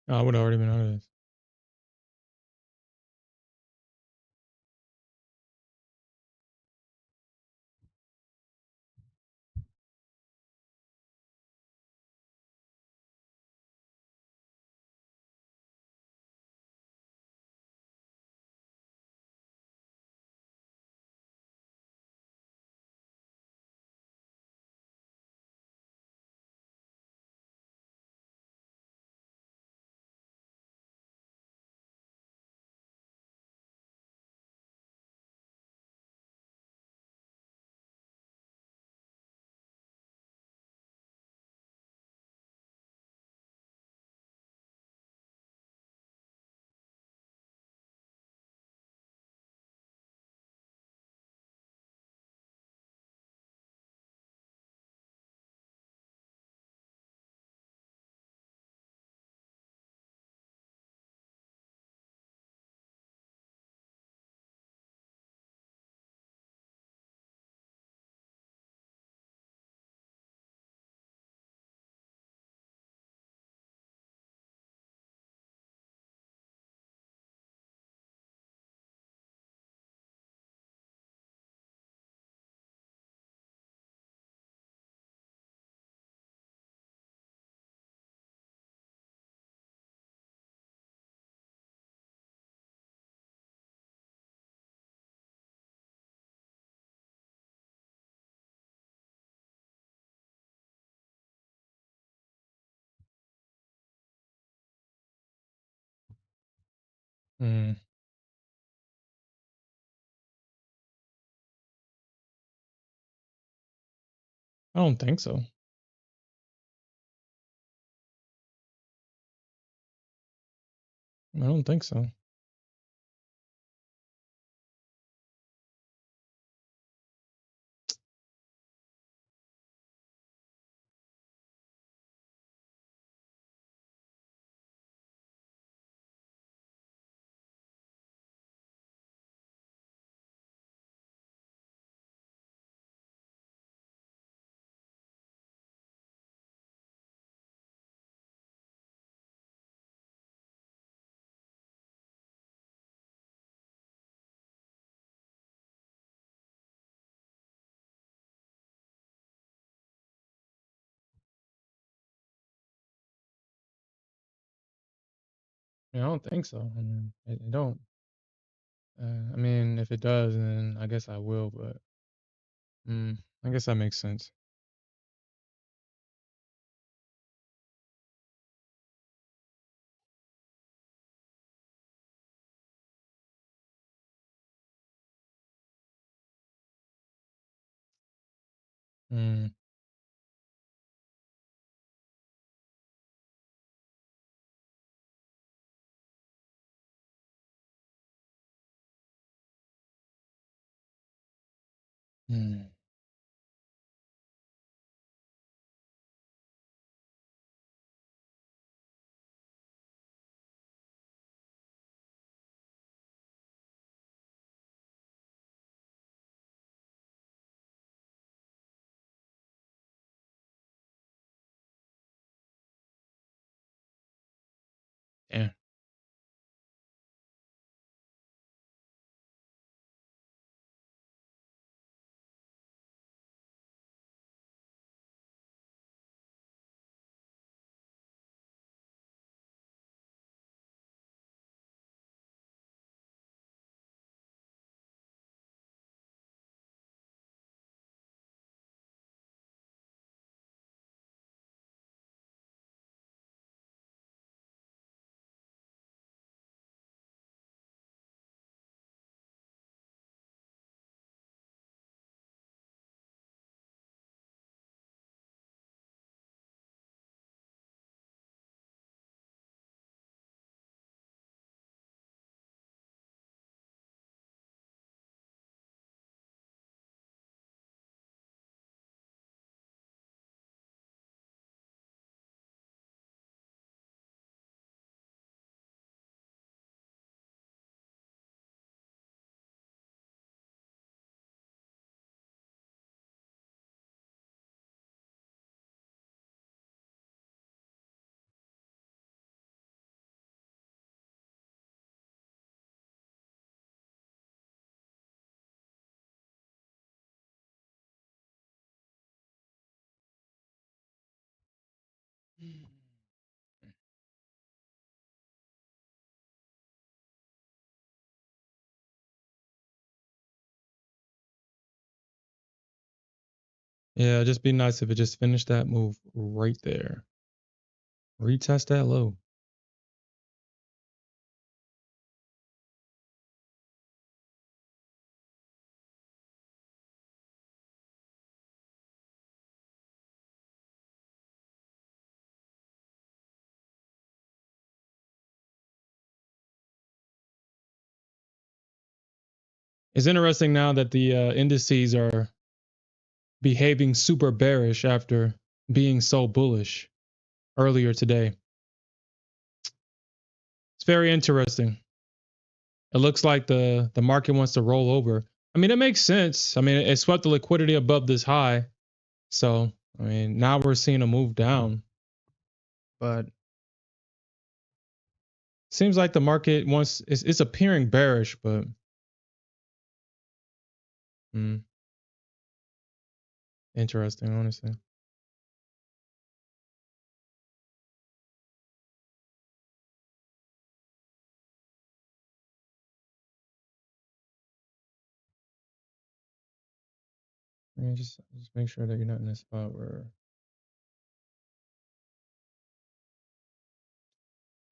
I would have already been out of this. Mm, I don't think so. I don't think so. I don't think so. I mean, it don't. I mean, if it does, then I guess I will. But I guess that makes sense. Mm, mm. Yeah. Yeah, just be nice if it just finished that move right there. Retest that low. It's interesting now that the indices are behaving super bearish after being so bullish earlier today. It's very interesting. It looks like the market wants to roll over. I mean, it makes sense. I mean, it swept the liquidity above this high. So, I mean, now we're seeing a move down. But seems like the market wants it's appearing bearish, but interesting, honestly. I mean, just make sure that you're not in a spot where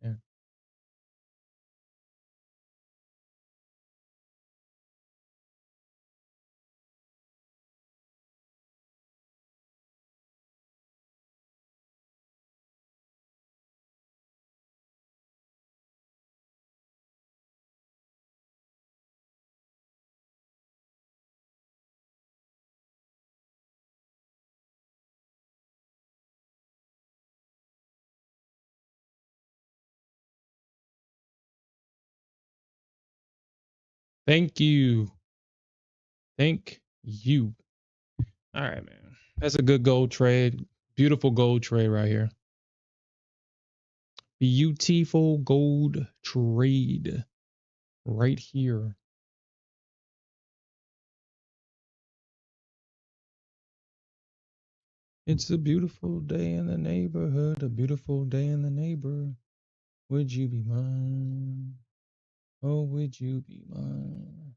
yeah. Thank you. Thank you. All right, man. That's a good gold trade. Beautiful gold trade right here. Beautiful gold trade right here. It's a beautiful day in the neighborhood, a beautiful day in the neighbor. Would you be mine? Oh, would you be mine?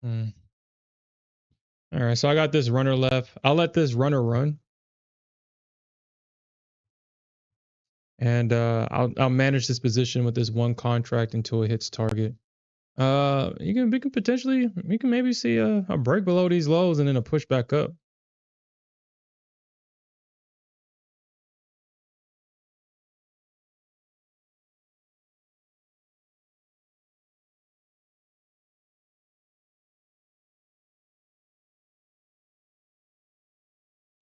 Hmm. All right, so I got this runner left. I'll let this runner run, and I'll manage this position with this one contract until it hits target. We can potentially we can maybe see a break below these lows and then a push back up.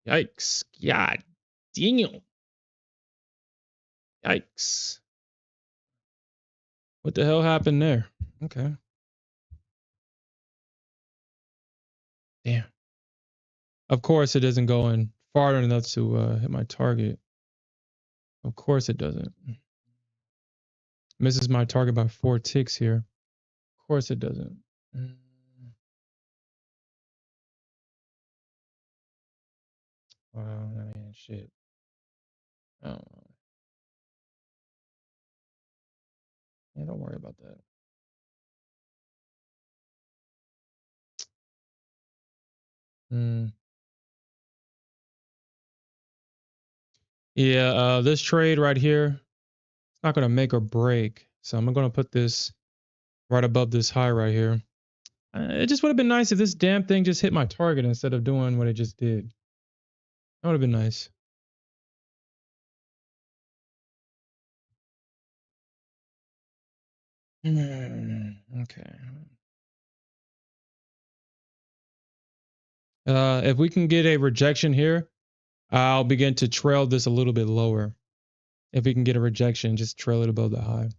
Yikes! God damn! Yikes! What the hell happened there? Okay. Damn. Of course it isn't going far enough to hit my target. Of course it doesn't. Misses my target by 4 ticks here. Of course it doesn't. Mm. Wow, I mean, shit. Oh, yeah, don't worry about that. Mm. Yeah, this trade right here, it's not gonna make or break. So I'm gonna put this right above this high right here. It just would have been nice if this damn thing just hit my target instead of doing what it just did. That would have been nice. Okay. If we can get a rejection here, I'll begin to trail this a little bit lower. If we can get a rejection, just trail it above the high.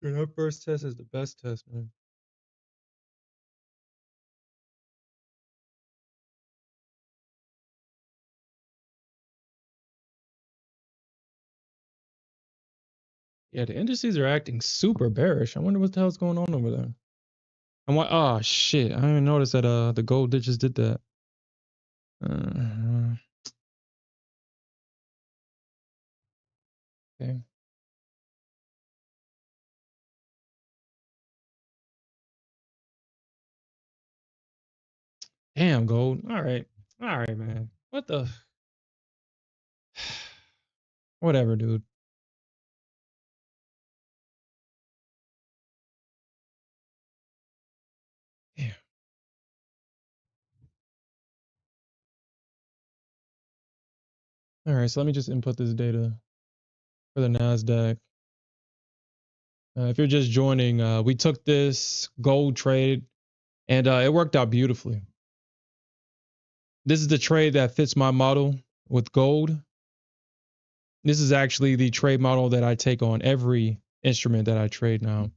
Yeah, that first test is the best test, man. Yeah, the indices are acting super bearish. I wonder what the hell's going on over there. And what? Oh shit! I didn't even notice that the gold ditches did that. Uh, okay. Damn, gold. All right, man. What the? Whatever, dude. Yeah. All right, so let me just input this data for the Nasdaq. If you're just joining, we took this gold trade and it worked out beautifully. This is the trade that fits my model with gold. This is actually the trade model that I take on every instrument that I trade now.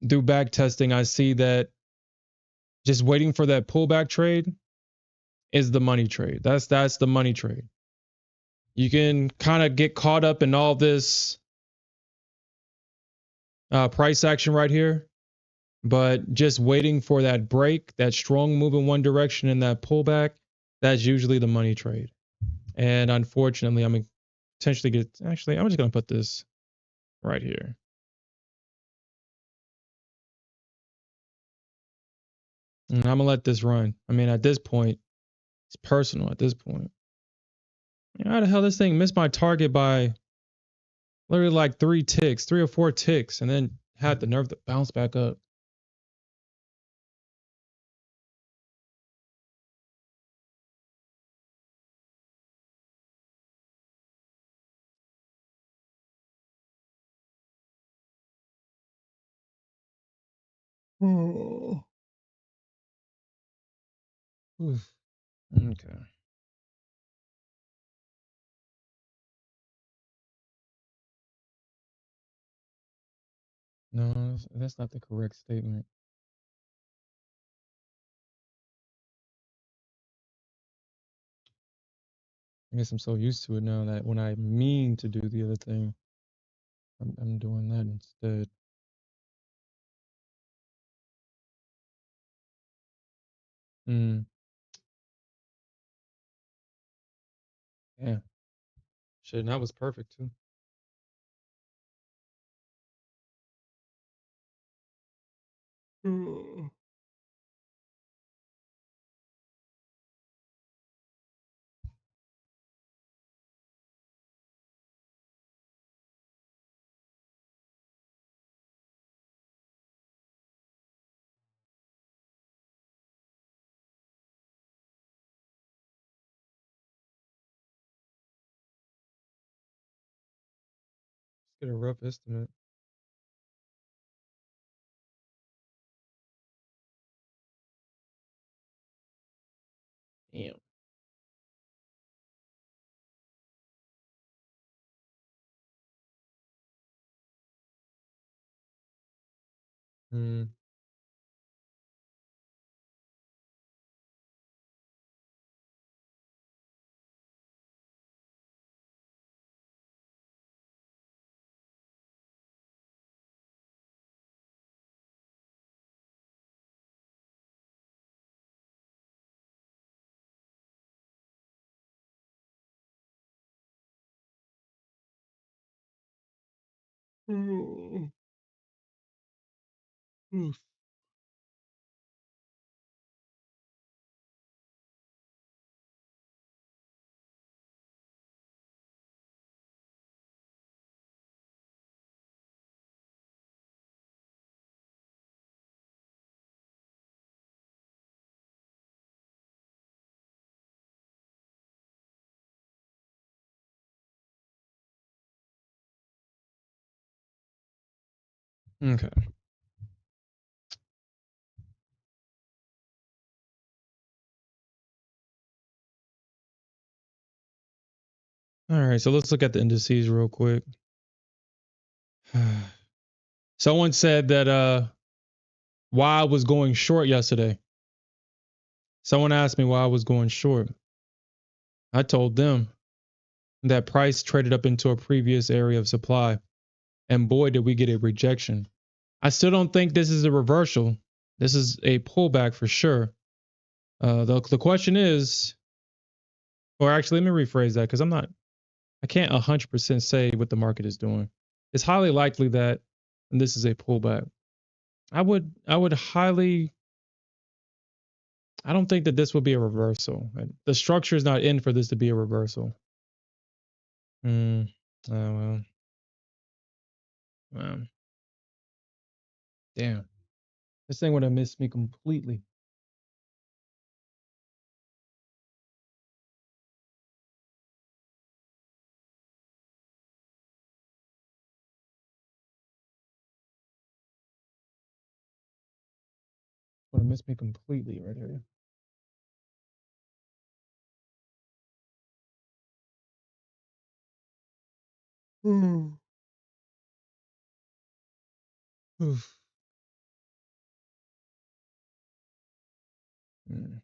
Through back testing, I see that just waiting for that pullback trade is the money trade. That's the money trade. You can kind of get caught up in all this price action right here, but just waiting for that break, that strong move in one direction and that pullback, that's usually the money trade. And unfortunately, I'm gonna potentially get, actually, I'm just gonna put this right here. And I'm gonna let this run. I mean, at this point, it's personal at this point. How the hell this thing missed my target by literally like 3 ticks, 3 or 4 ticks, and then had the nerve to bounce back up. Oh. Oof. Okay. No, that's not the correct statement. I guess I'm so used to it now that when I mean to do the other thing, I'm doing that instead. Mm, yeah. Shit, and that was perfect too. Mm. Let's get a rough estimate. Damn. Mm, mm, oof. Okay. All right, so let's look at the indices real quick. Someone said that why I was going short yesterday. Someone asked me why I was going short. I told them that price traded up into a previous area of supply, and boy, did we get a rejection. I still don't think this is a reversal. This is a pullback for sure. The question is, or actually, let me rephrase that because I can't 100% say what the market is doing. It's highly likely that this is a pullback. I would highly, I don't think that this would be a reversal. The structure is not in for this to be a reversal. Hmm. Well, well, damn. This thing would have missed me completely. Would have missed me completely right here. Hmm. Oof. Hmm.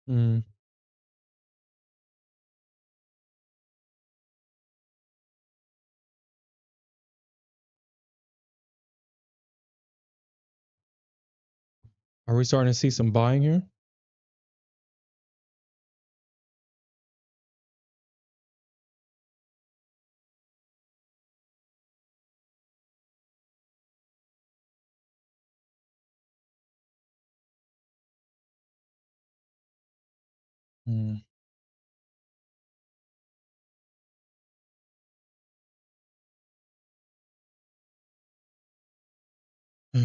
Hmm. Are we starting to see some buying here? Hmm.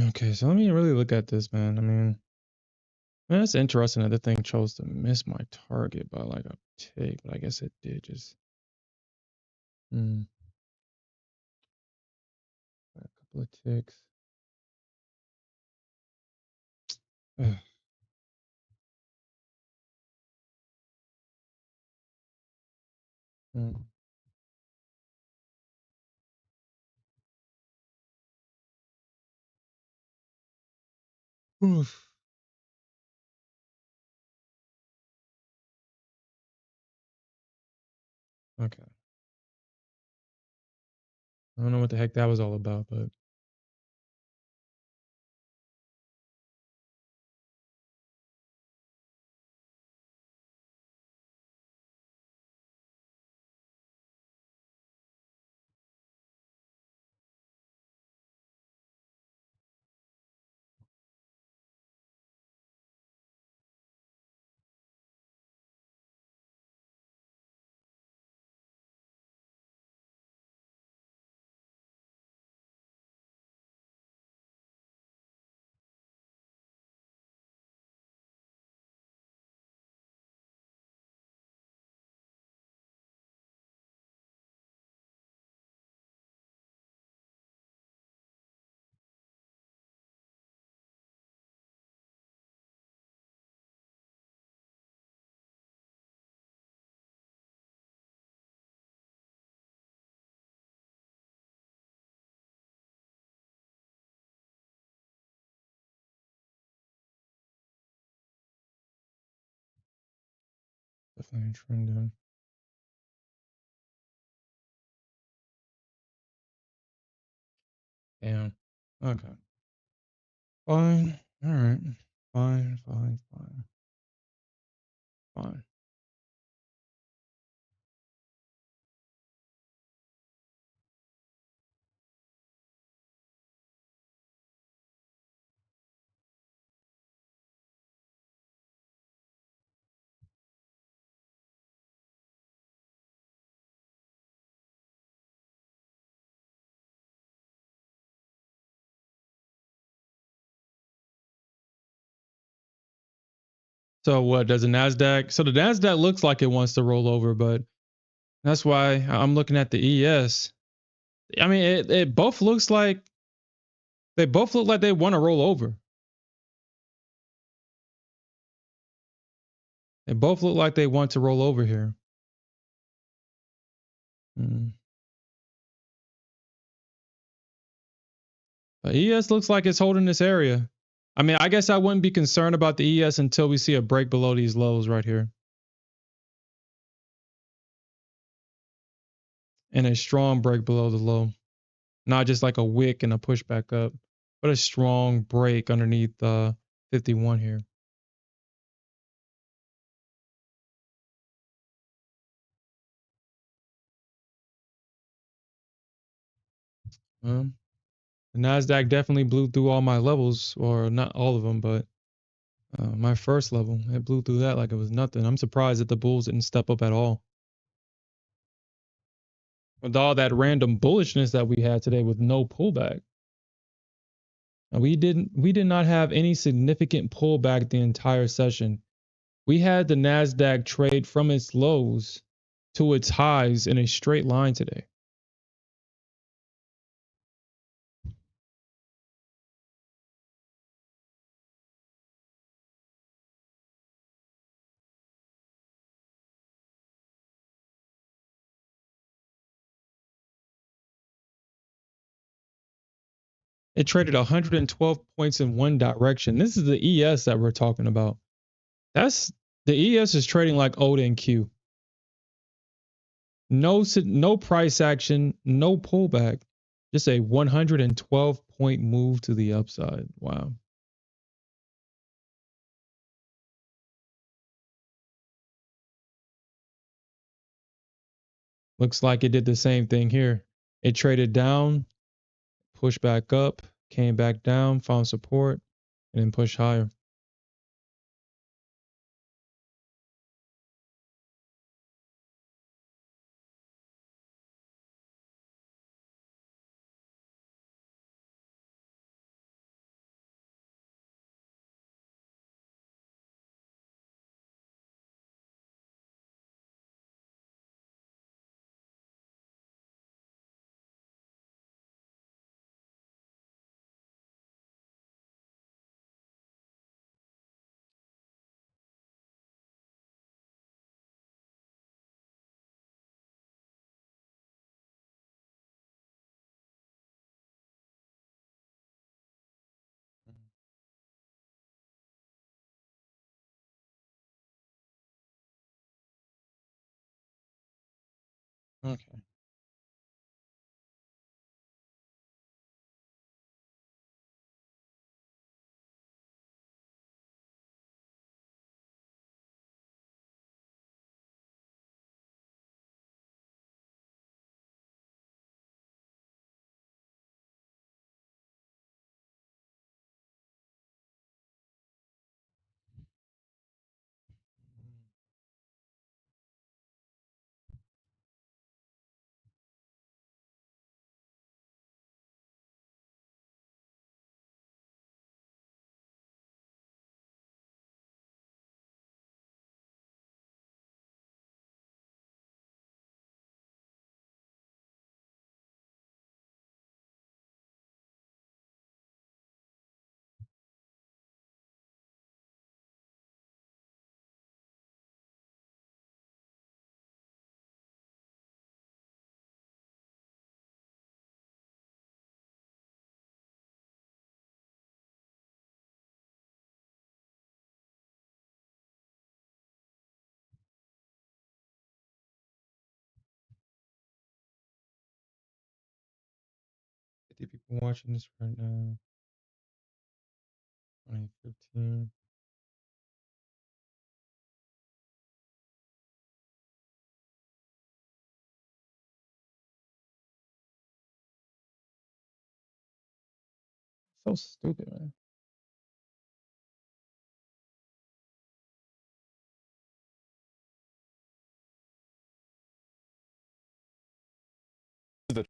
Okay, so let me really look at this, man. I mean, man, it's interesting that the thing chose to miss my target by like a tick, but I guess it did just a couple of ticks. Ugh. Mm. Oof. Okay. I don't know what the heck that was all about, but definitely trending. Damn. Okay. Fine. All right. Fine, fine, fine, fine. So what does the Nasdaq? So the Nasdaq looks like it wants to roll over, but that's why I'm looking at the ES. I mean, it both looks like they both look like they want to roll over. They both look like they want to roll over here. Mm. But ES looks like it's holding this area. I mean, I guess I wouldn't be concerned about the ES until we see a break below these lows right here. And a strong break below the low. Not just like a wick and a push back up, but a strong break underneath 51 here. The Nasdaq definitely blew through all my levels, or not all of them, but my first level. It blew through that like it was nothing. I'm surprised that the bulls didn't step up at all. With all that random bullishness that we had today with no pullback. And we did not have any significant pullback the entire session. We had the Nasdaq trade from its lows to its highs in a straight line today. It traded 112 points in one direction. This is the ES that we're talking about. That's the ES is trading like ODA and Q. No price action, no pullback. Just a 112 point move to the upside. Wow. Looks like it did the same thing here. It traded down, pushed back up, came back down, found support, and then pushed higher. Okay. People watching this right now. 2015. So stupid, man. The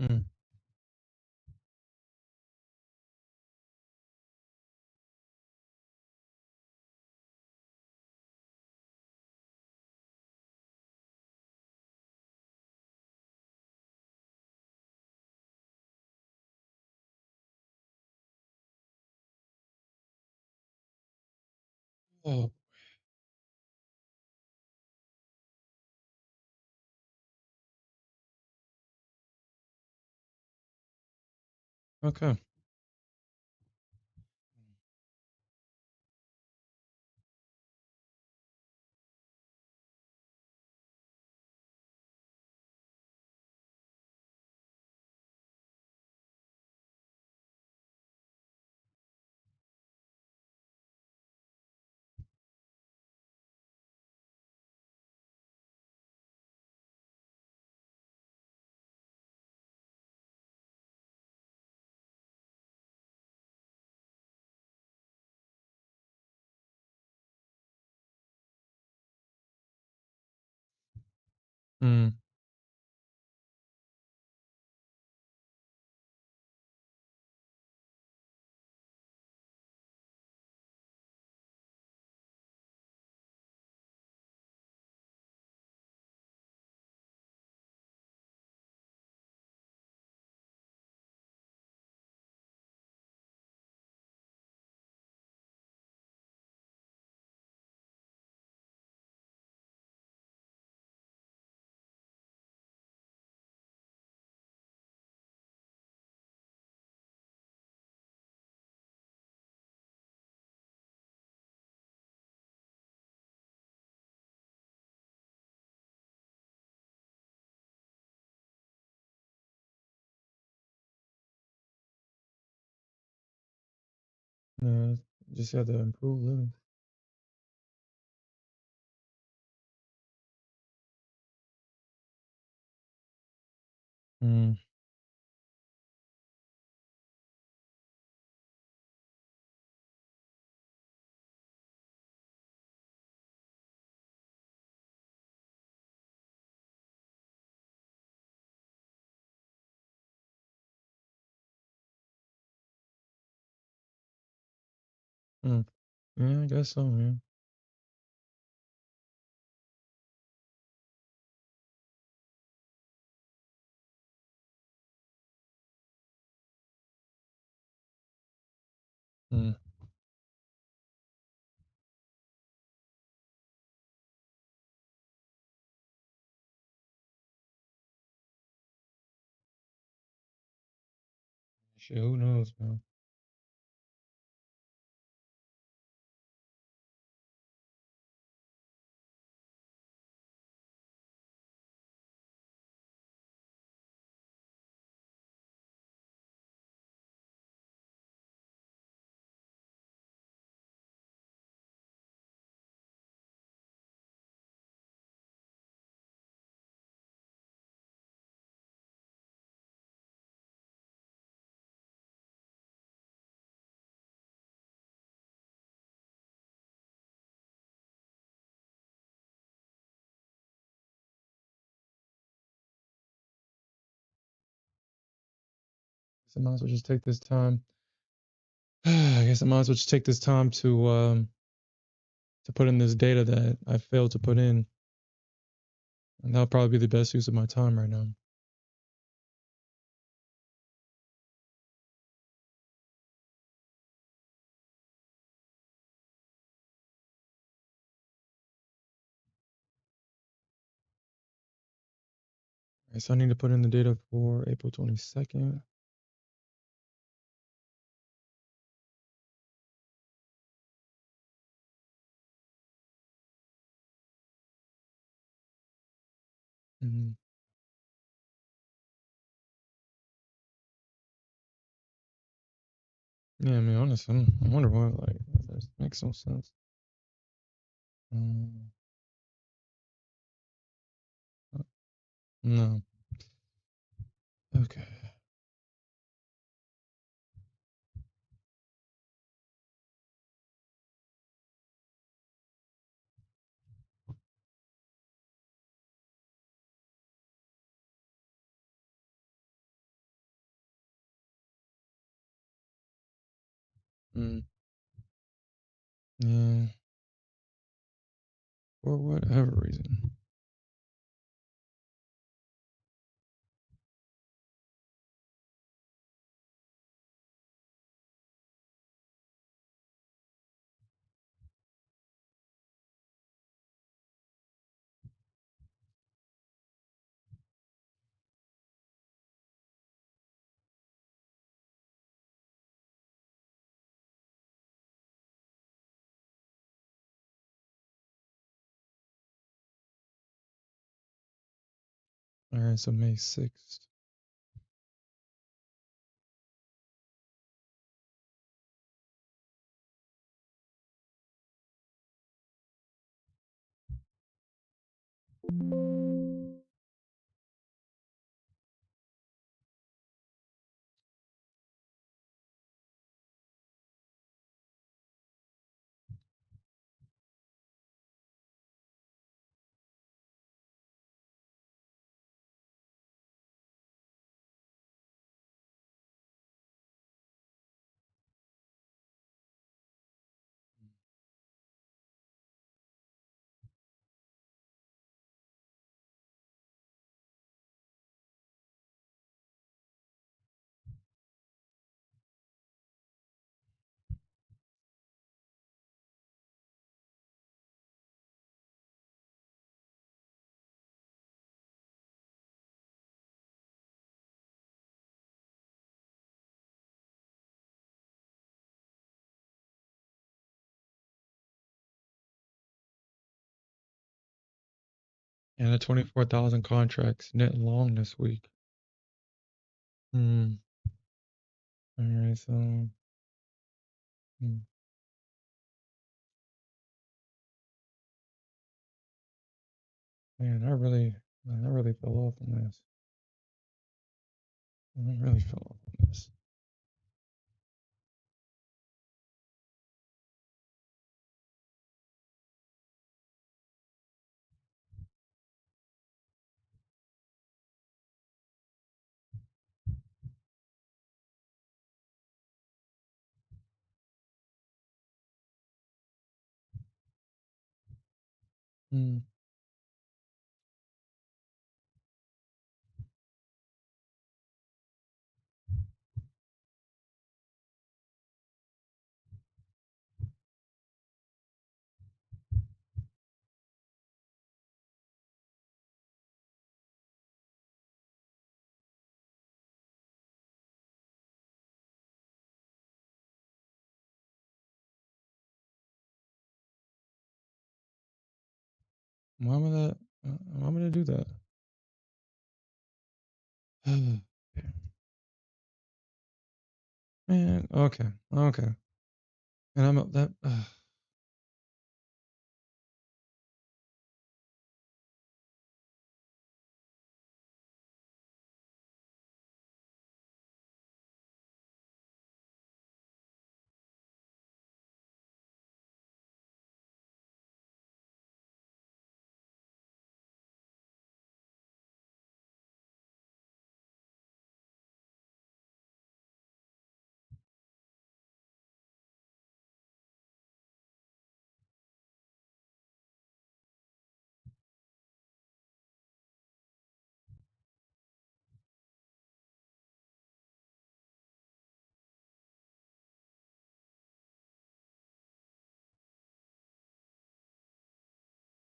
Mm. Oh, okay. Mm. No, just have to improve living. Mm. Mm. Yeah, I guess so, man. Mm. Shit, who knows, man? guess I might as well just take this time. I guess I might as well just take this time to put in this data that I failed to put in. And that'll probably be the best use of my time right now. All right, so I need to put in the data for April 22nd. Mm-hmm. Yeah, I mean, honestly, I wonder why, like, that makes no sense. Um, no. Okay. Mm, yeah, for whatever reason. All right, so May 6th. And the 24,000 contracts net long this week. Hmm. All right, so man, I really fell off on this. I really fell off on this. Hmm. Why am I that? Why am I gonna do that? Man, okay, okay. And I'm that.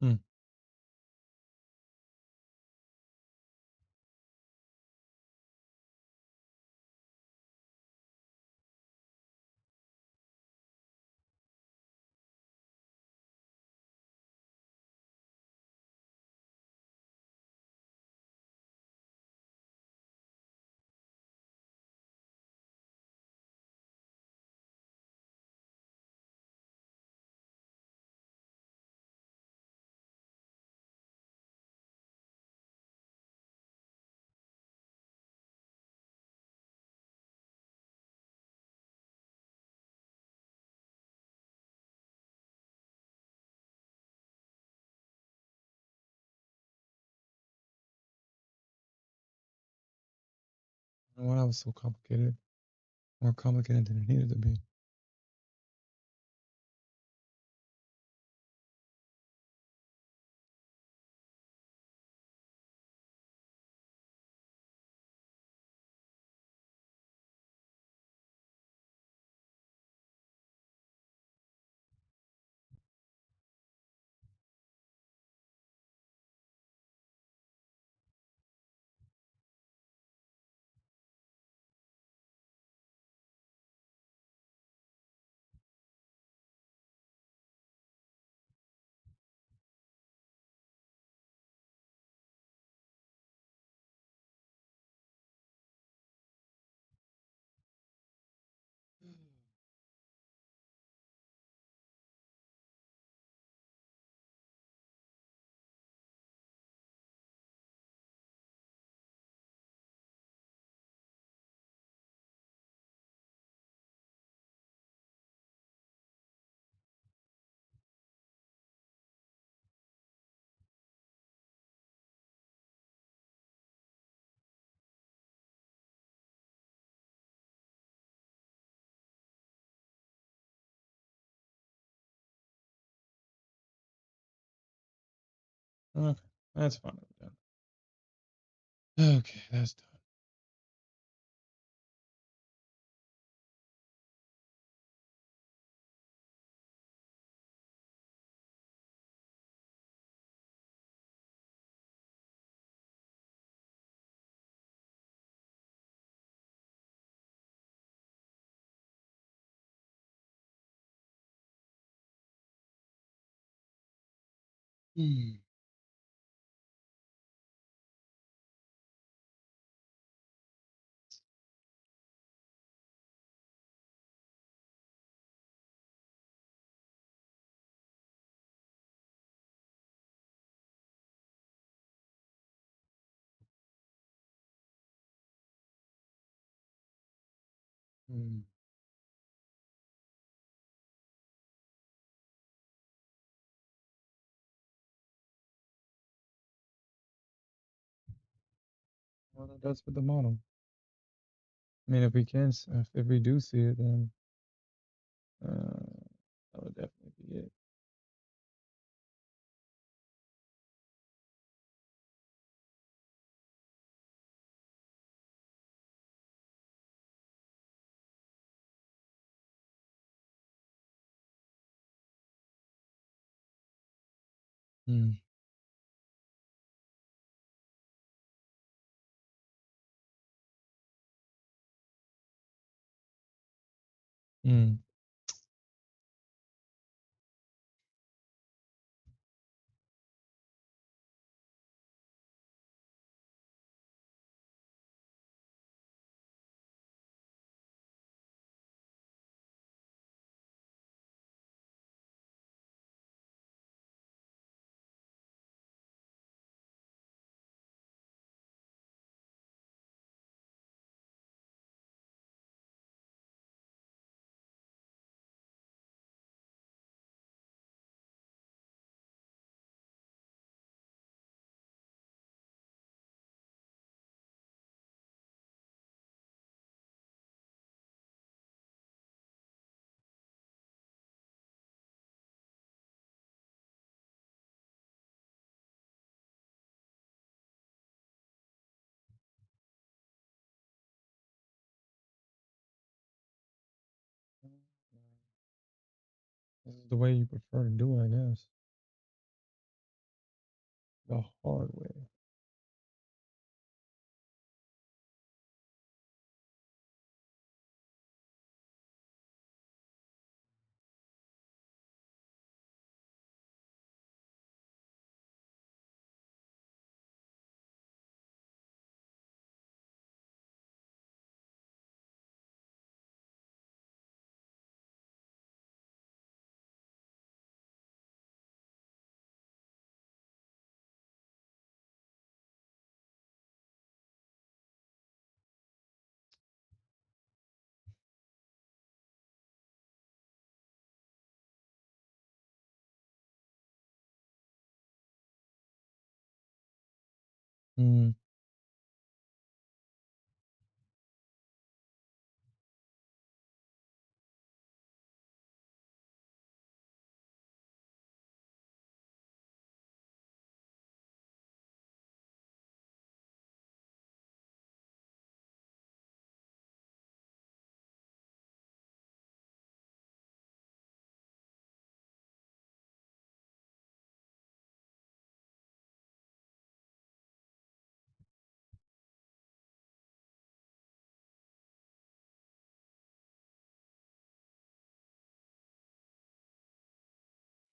Hmm. Why that was so complicated? More complicated than it needed to be. Okay, that's fine. Done. Okay, that's done. Hmm. Hmm. Well, that's with the model. I mean, if we can, if we do see it, then that would definitely be it. Hmm. Hmm. This is the way you prefer to do it, I guess. the hard way. Mm.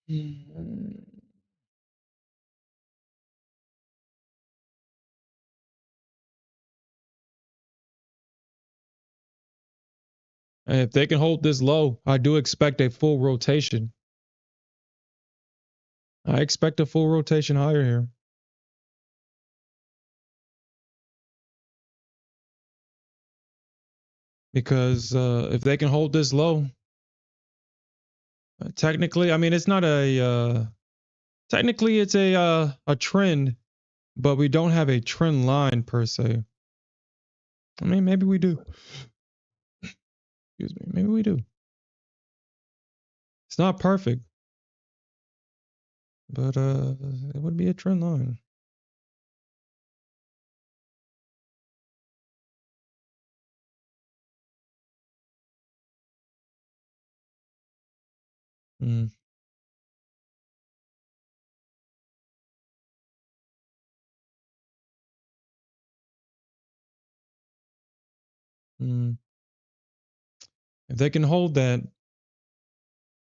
Mm. And if they can hold this low, I do expect a full rotation. I expect a full rotation higher here. Because if they can hold this low, technically, I mean, it's not technically it's a trend, but we don't have a trend line per se. I mean, maybe we do. Excuse me. Maybe we do. It's not perfect, but it would be a trend line. Mm. Mm. If they can hold that,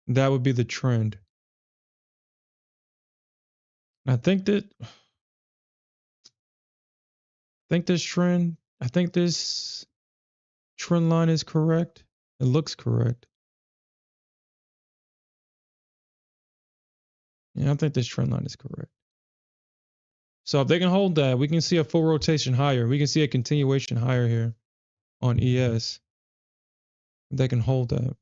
that would be the trend. I think that I think this trend line is correct. It looks correct. Yeah, I think this trend line is correct. So if they can hold that, we can see a full rotation higher. We can see a continuation higher here on ES. If they can hold that.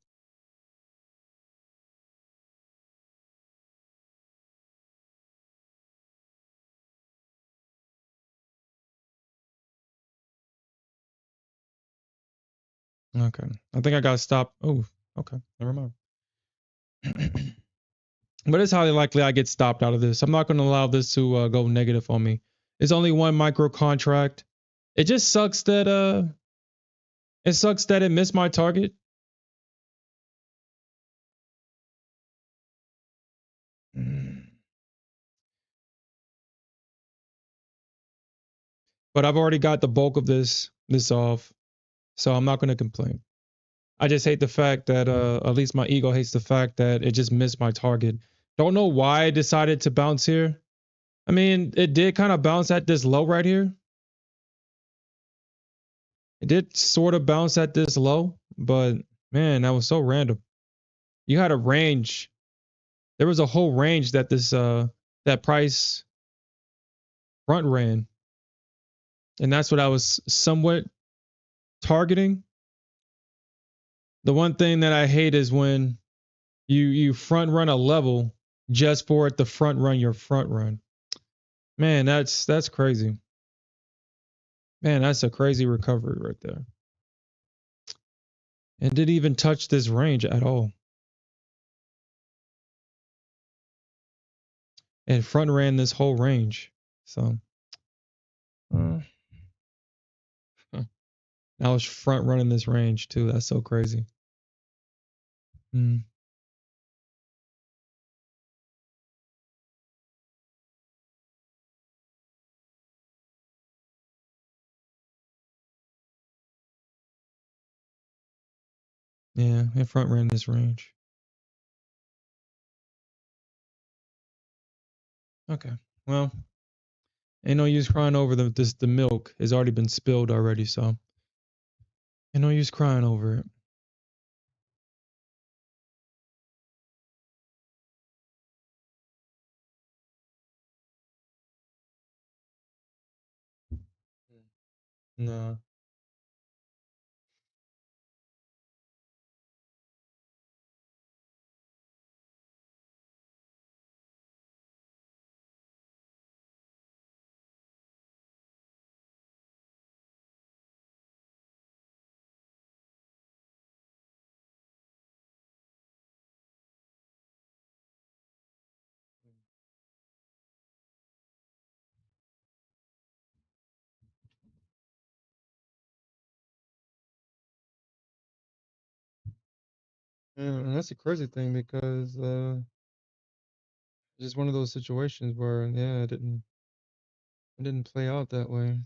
Okay. I think I gotta stop. Oh, okay. Never mind. But it's highly likely I get stopped out of this. I'm not going to allow this to go negative on me. It's only one micro contract. It just sucks that it missed my target. But I've already got the bulk of this off. So I'm not going to complain. I just hate the fact that at least my ego hates the fact that it just missed my target. Don't know why I decided to bounce here. I mean, it did kind of bounce at this low right here. It did sort of bounce at this low, but man, that was so random. You had a range. There was a whole range that this that price front ran. And that's what I was somewhat targeting. The one thing that I hate is when you front run a level just for it to front run your front run. Man, that's crazy. Man, that's a crazy recovery right there. And didn't even touch this range at all. And front ran this whole range. So uh, I was front running this range too. That's so crazy. Mm. Yeah, it front ran this range. Okay. Well, ain't no use crying over the milk. It's already been spilled already, so ain't no use crying over it. No. Yeah, and that's the crazy thing because it's just one of those situations where yeah, it didn't play out that way.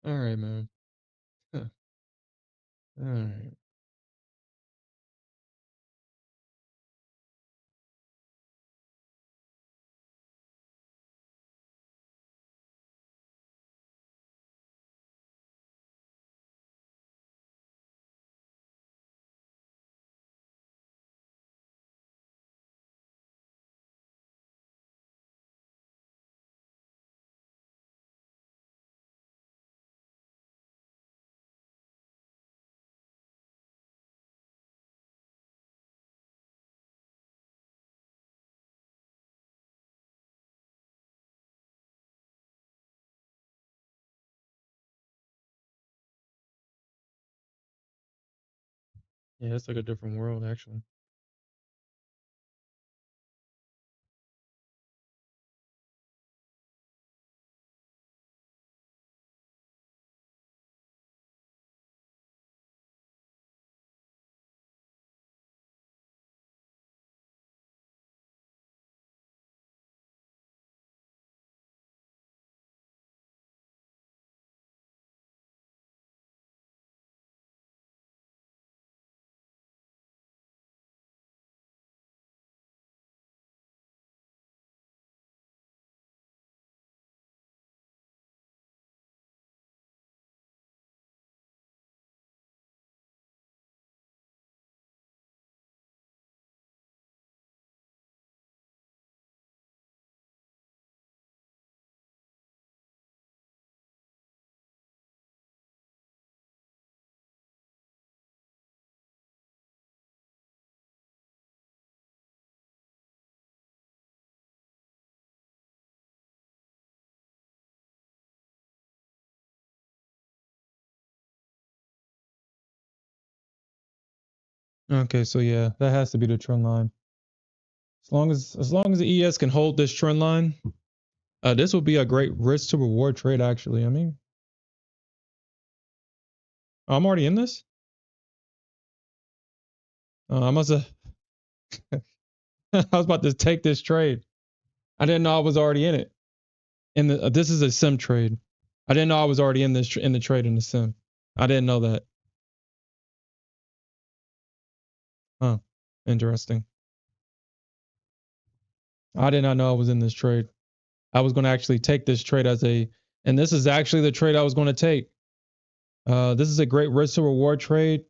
All right, man. All right. Yeah, it's like a different world actually. Okay, so yeah, that has to be the trend line. As long as the ES can hold this trend line, this will be a great risk to reward trade actually. I mean, I'm already in this. I must have. I was about to take this trade. I didn't know I was already in it. In the this is a sim trade. I didn't know I was already in this in the trade in the sim. I didn't know that. Huh. Interesting. I did not know I was in this trade. I was going to actually take this trade as a, and this is actually the trade I was going to take. This is a great risk to reward trade.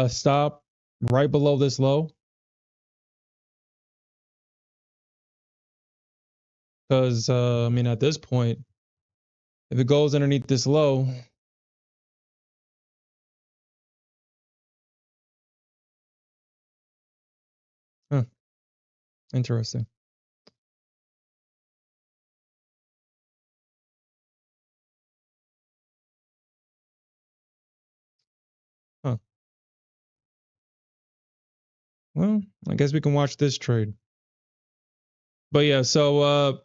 Stop right below this low because I mean at this point, if it goes underneath this low, huh, interesting. Well, I guess we can watch this trade. But yeah, so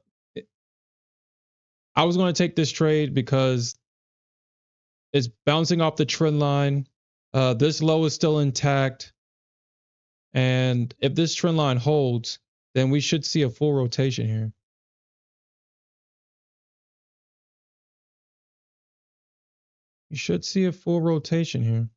I was going to take this trade because it's bouncing off the trend line. This low is still intact. And if this trend line holds, then we should see a full rotation here. You should see a full rotation here.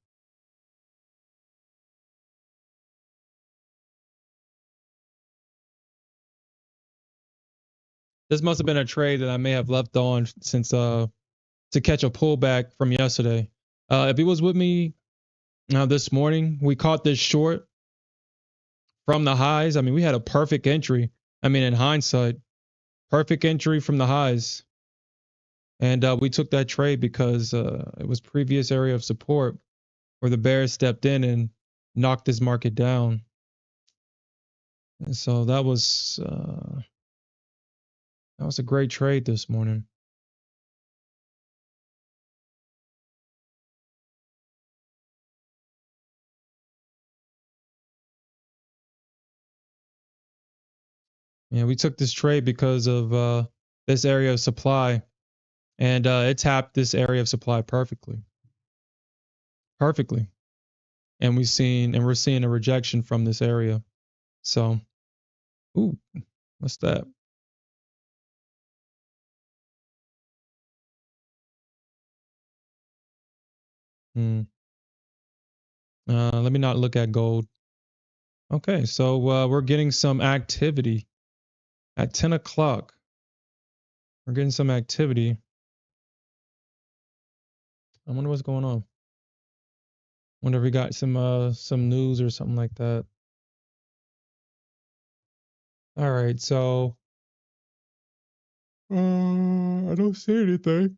This must have been a trade that I may have left on since to catch a pullback from yesterday. If he was with me this morning, we caught this short from the highs. I mean, we had a perfect entry. I mean, in hindsight, perfect entry from the highs. And we took that trade because it was previous area of support where the bears stepped in and knocked this market down. And so that was a great trade this morning. Yeah, we took this trade because of this area of supply, and it tapped this area of supply perfectly, perfectly. And we're seeing a rejection from this area. So, ooh, what's that? Let me not look at gold. Okay, so we're getting some activity at 10 o'clock. We're getting some activity. I wonder what's going on. Wonder if we got some news or something like that. All right, so I don't see anything.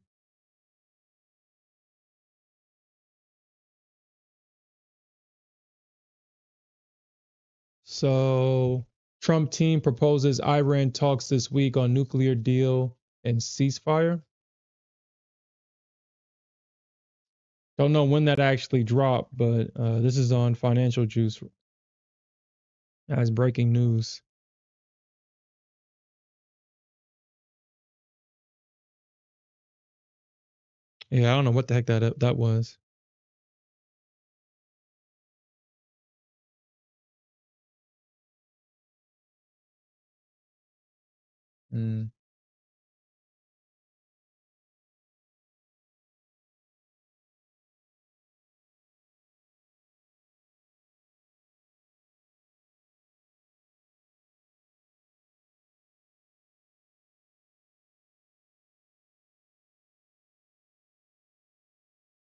So Trump team proposes Iran talks this week on nuclear deal and ceasefire. Don't know when that actually dropped, but this is on Financial Juice as breaking news. Yeah, I don't know what the heck that was. Mm,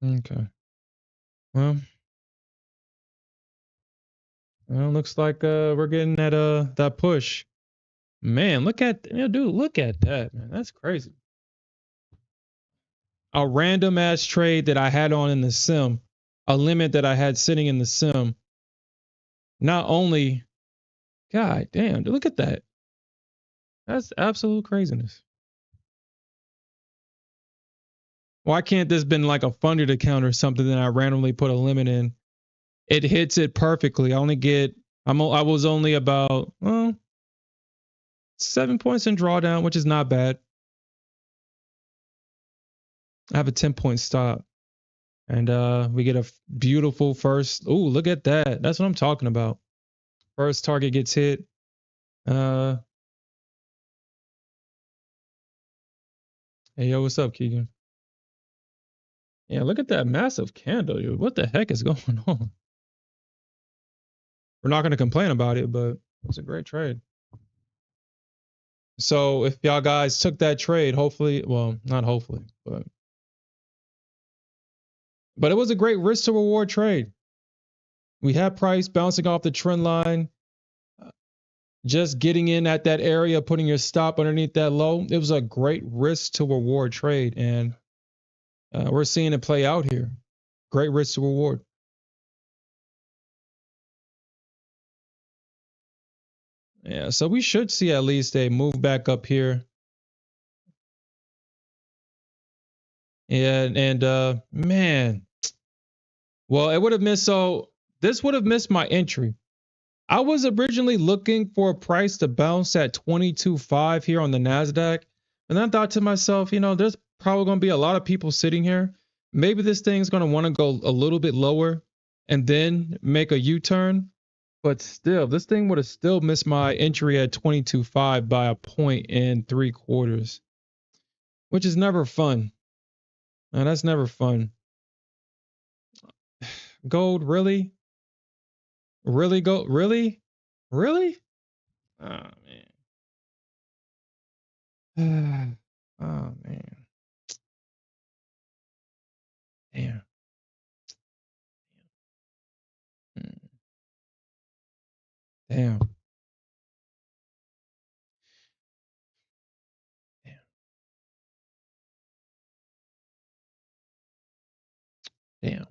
okay. Well, looks like we're getting that push. Man, look at dude, look at that, man. That's crazy. A random ass trade that I had on in the sim, a limit that I had sitting in the sim. Not only, God damn, dude, look at that. That's absolute craziness. Why can't this been like a funded account or something that I randomly put a limit in? It hits it perfectly. I was only about 7 points in drawdown, which is not bad. I have a 10-point stop. And we get a beautiful first. Ooh, look at that. That's what I'm talking about. First target gets hit. Hey, yo, what's up, Keegan? Yeah, look at that massive candle, dude. What the heck is going on? We're not going to complain about it, but it's a great trade. So if y'all guys took that trade, hopefully, well, not hopefully, but it was a great risk to reward trade. We had price bouncing off the trend line, just getting in at that area, putting your stop underneath that low. It was a great risk to reward trade, and we're seeing it play out here. Great risk to reward. Yeah, so we should see at least a move back up here. And man, well, it would have missed. So this would have missed my entry. I was originally looking for a price to bounce at 22.5 here on the Nasdaq, and I thought to myself, there's probably going to be a lot of people sitting here. Maybe this thing's going to want to go a little bit lower and then make a U-turn. But still, this thing would have still missed my entry at 22.5 by a point and 3/4, which is never fun. And that's never fun. Gold, really? Really, gold? Really? Really? Oh, man. Oh, man. Damn. Mm, Damn. Damn. Damn.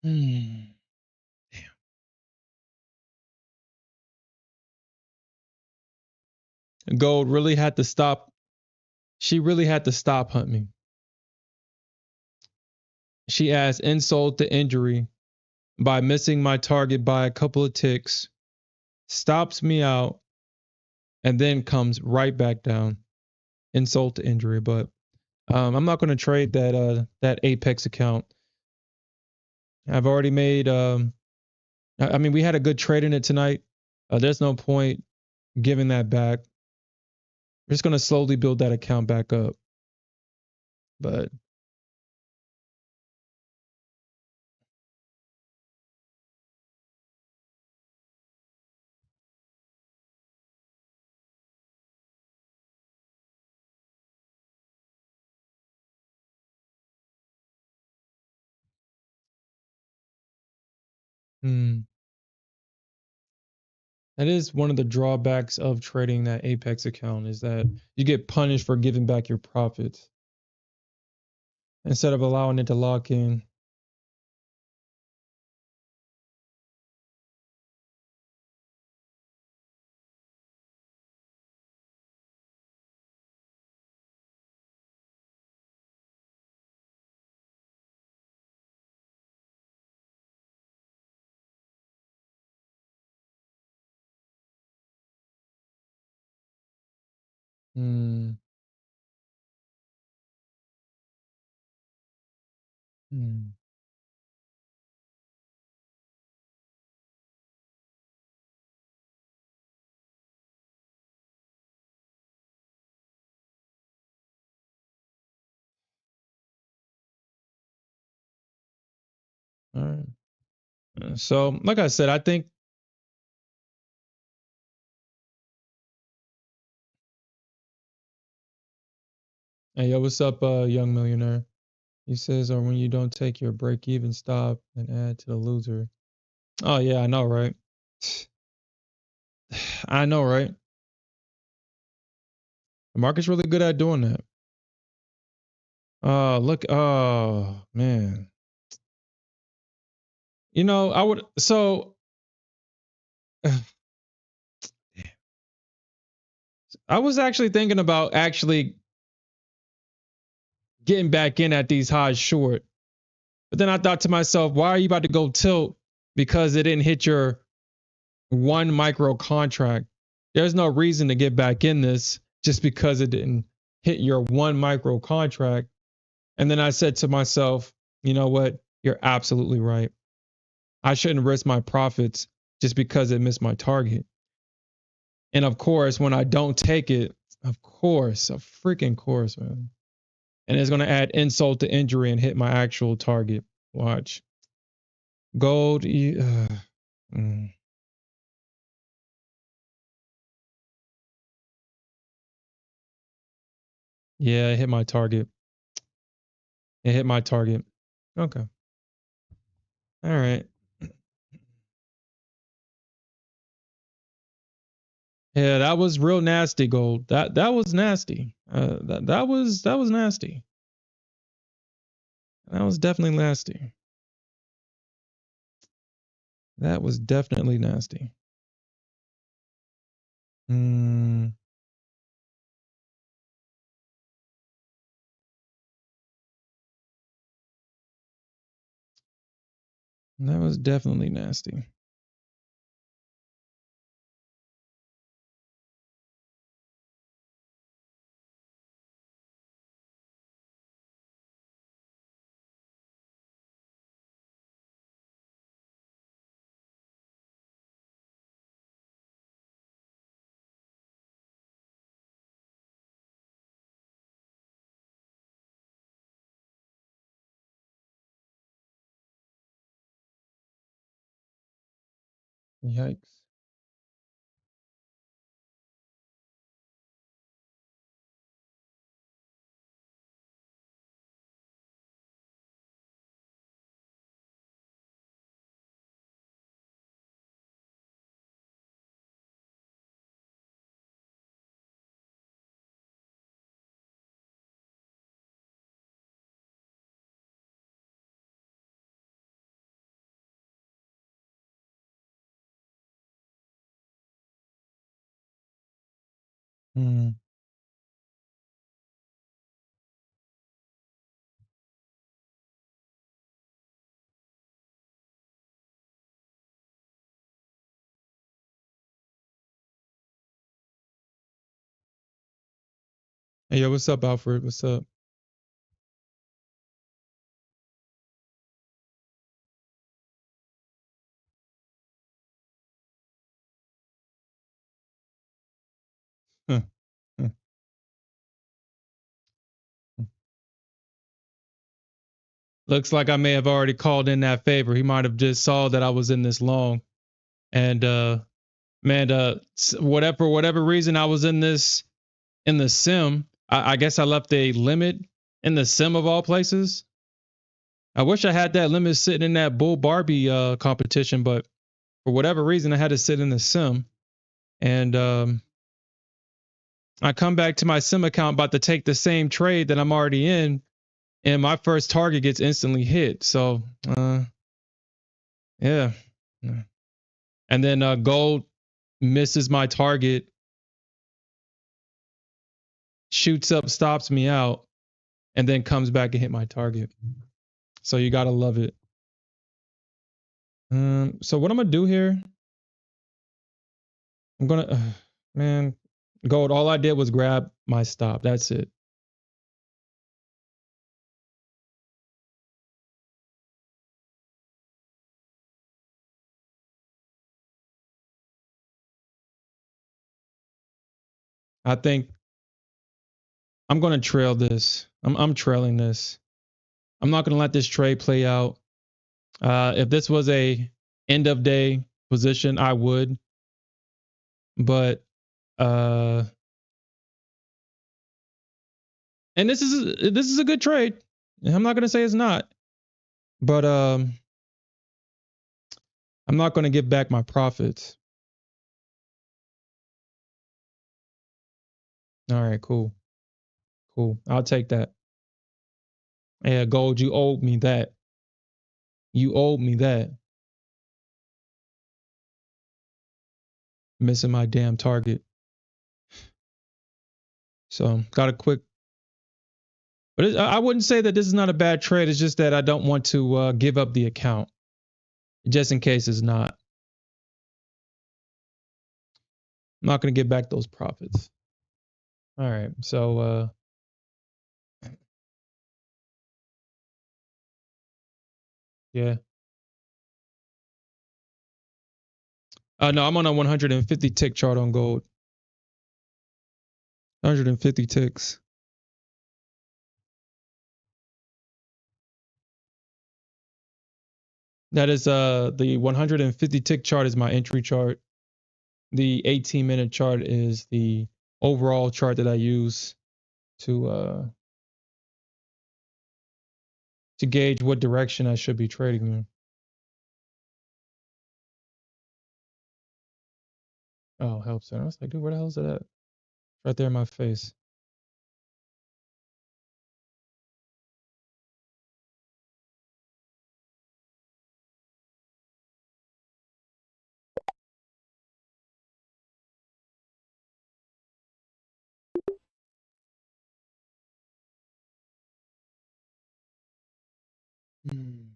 Hmm. Gold really had to stop. She really had to stop hunting. She adds insult to injury by missing my target by a couple of ticks, stops me out, and then comes right back down. Insult to injury. But I'm not going to trade that Apex account. I've already made. I mean, we had a good trade in it tonight. There's no point giving that back. We're just going to slowly build that account back up. But that is one of the drawbacks of trading that Apex account is that you get punished for giving back your profits instead of allowing it to lock in. Hmm. Hmm. All right. So, like I said, I think. Hey, yo, what's up, young millionaire? He says, or when you don't take your break even stop and add to the loser. Oh yeah, I know, right? I know, right? The market's really good at doing that. Look, oh man. I would so I was actually thinking about actually getting back in at these highs short. But then I thought to myself, why are you about to go tilt because it didn't hit your one micro contract? There's no reason to get back in this just because it didn't hit your one micro contract. And then I said to myself, you know what? You're absolutely right. I shouldn't risk my profits just because it missed my target. And of course, when I don't take it, of course, a freaking course, man. And it's going to add insult to injury and hit my actual target. Watch. Gold. Mm. Yeah, it hit my target. It hit my target. Okay. All right. Yeah, that was real nasty, gold. That was nasty. That was nasty. That was definitely nasty. That was definitely nasty. Mm, That was definitely nasty. Yikes. Hmm. Hey, yo, what's up, Alfred? What's up? Huh, huh, huh. Looks like I may have already called in that favor. He might have just saw that I was in this long. And man, whatever for whatever reason I was in this in the sim. I guess I left a limit in the sim of all places. I wish I had that limit sitting in that Bull Barbie competition, but for whatever reason I had to sit in the sim. And I come back to my sim account about to take the same trade that I'm already in, and my first target gets instantly hit. So yeah. And then gold misses my target, shoots up, stops me out, and then comes back and hit my target. So you gotta love it. So what I'm gonna do here, I'm gonna, man, gold. All I did was grab my stop. That's it. I think I'm gonna trail this. I'm trailing this. I'm not gonna let this trade play out. If this was a end of day position, I would, but uh, and this is a good trade. I'm not gonna say it's not, but I'm not gonna give back my profits. All right, cool, cool. I'll take that. Yeah, gold. You owed me that. You owed me that. Missing my damn target. So got a quick. But I wouldn't say that this is not a bad trade. It's just that I don't want to give up the account just in case it's not. I'm not going to get back those profits. All right. So yeah. No, I'm on a 150 tick chart on gold. 150 ticks. That is the 150 tick chart is my entry chart. The 18-minute chart is the overall chart that I use to gauge what direction I should be trading in. Oh, help center. I was like, dude, where the hell is it at? Right there in my face. Hmm.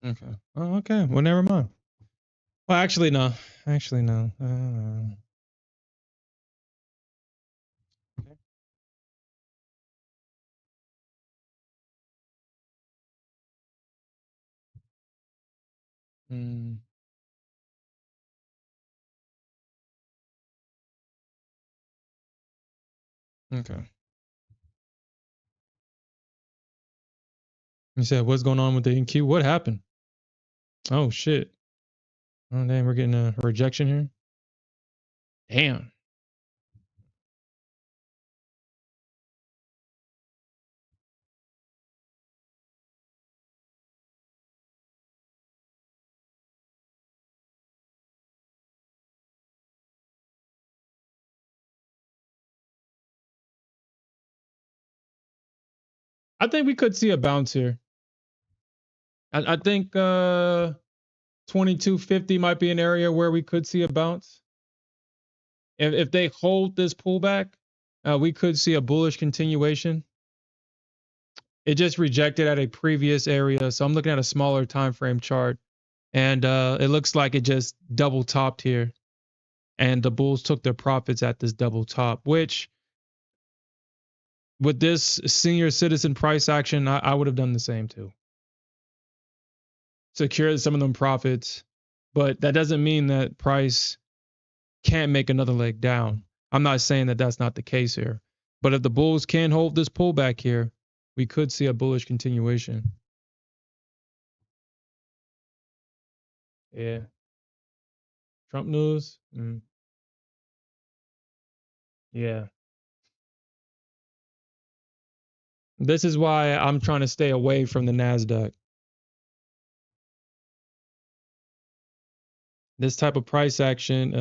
Okay. Oh, okay. Well, never mind. Well, actually, no. Actually, no. Mm, okay. You said what's going on with the NQ? What happened? Oh shit. Oh damn, we're getting a rejection here. Damn. I think we could see a bounce here. I think 2250 might be an area where we could see a bounce. If they hold this pullback, we could see a bullish continuation. It just rejected at a previous area, so I'm looking at a smaller time frame chart, and it looks like it just double topped here, and the bulls took their profits at this double top. Which, with this senior citizen price action, I would have done the same too. Secured some of them profits, but that doesn't mean that price can't make another leg down. I'm not saying that that's not the case here, but if the bulls can hold this pullback here, we could see a bullish continuation. Yeah. Trump news. Yeah. This is why I'm trying to stay away from the Nasdaq. This type of price action,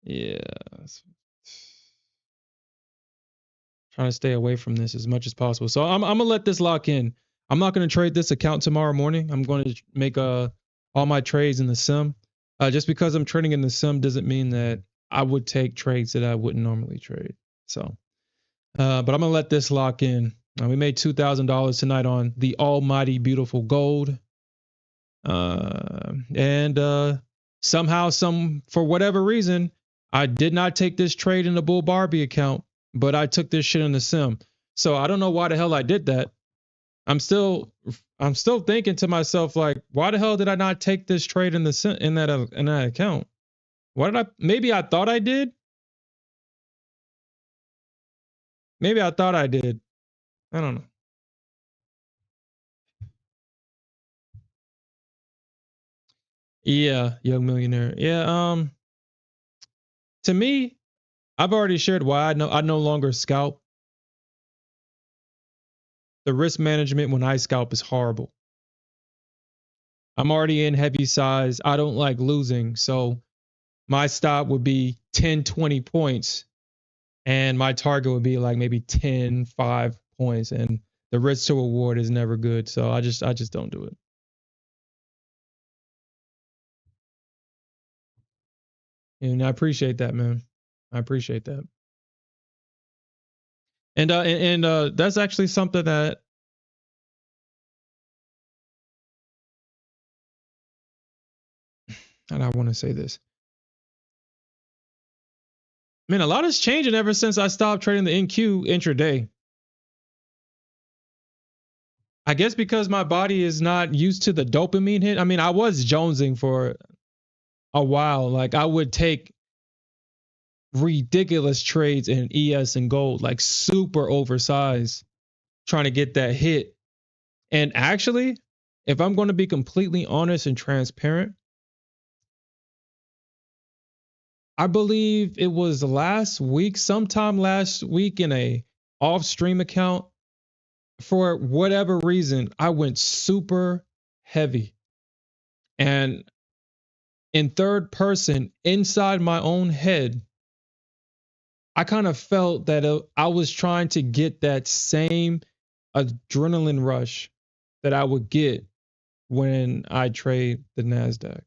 yeah, trying to stay away from this as much as possible. So I'm gonna let this lock in. I'm not gonna trade this account tomorrow morning. I'm going to make all my trades in the sim. Just because I'm trading in the sim doesn't mean that I would take trades that I wouldn't normally trade. So, but I'm gonna let this lock in. We made $2,000 tonight on the almighty beautiful gold. And somehow, for whatever reason, I did not take this trade in the Bull Barbie account, but I took this shit in the sim. So I don't know why the hell I did that. I'm still thinking to myself, like, why the hell did I not take this trade in the in that account? Why did I? Maybe I thought I did. Maybe I thought I did. I don't know. Yeah, young millionaire. Yeah. To me, I've already shared why I no longer scalp. The risk management when I scalp is horrible. I'm already in heavy size. I don't like losing. So my stop would be 10, 20 points. And my target would be like maybe 10, 5 points. And the risk to reward is never good. So I just don't do it. And I appreciate that, man. I appreciate that. And that's actually something that and I want to say this. Man, a lot is changing ever since I stopped trading the NQ intraday. I guess because my body is not used to the dopamine hit. I mean, I was jonesing for a while. Like I would take ridiculous trades in ES and gold, like super oversized, trying to get that hit. And actually, if I'm going to be completely honest and transparent, I believe it was sometime last week in a off stream account. For whatever reason, I went super heavy. And in third person, inside my own head, I kind of felt that I was trying to get that same adrenaline rush that I would get when I trade the Nasdaq.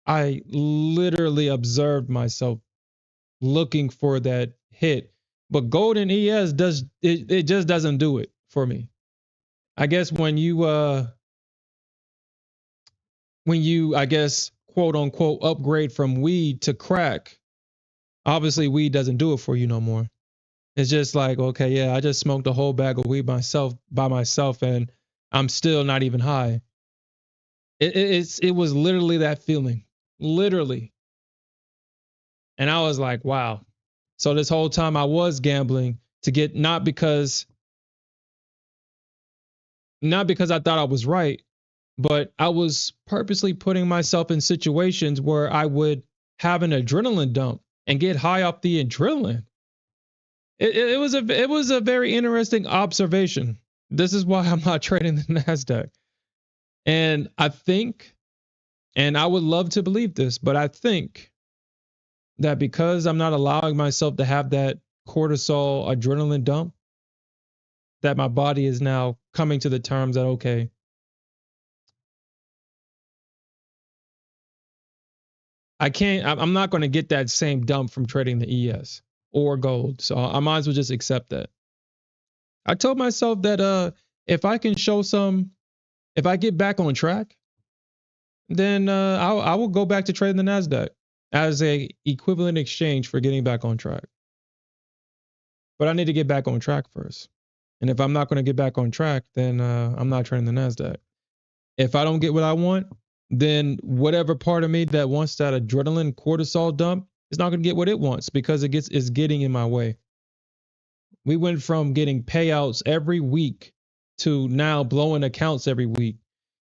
I literally observed myself looking for that hit, but gold and ES does it just doesn't do it for me. I guess when you when you, I guess, quote unquote, upgrade from weed to crack, obviously weed doesn't do it for you no more. It's just like, okay, yeah, I just smoked a whole bag of weed myself by myself and I'm still not even high. It was literally that feeling. Literally. And I was like, wow. So this whole time I was gambling to get not because I thought I was right, but I was purposely putting myself in situations where I would have an adrenaline dump and get high off the adrenaline. It was a very interesting observation. This is why I'm not trading the Nasdaq. And I think, and I would love to believe this, but I think that because I'm not allowing myself to have that cortisol adrenaline dump, that my body is now coming to the terms that, okay, I'm not going to get that same dump from trading the ES or gold. So I might as well just accept that. I told myself that if I can show some, if I get back on track, then I will go back to trading the Nasdaq as a equivalent exchange for getting back on track. But I need to get back on track first. And if I'm not going to get back on track, then I'm not trading the Nasdaq. If I don't get what I want, then whatever part of me that wants that adrenaline cortisol dump is not going to get what it wants because it's getting in my way. We went from getting payouts every week to now blowing accounts every week.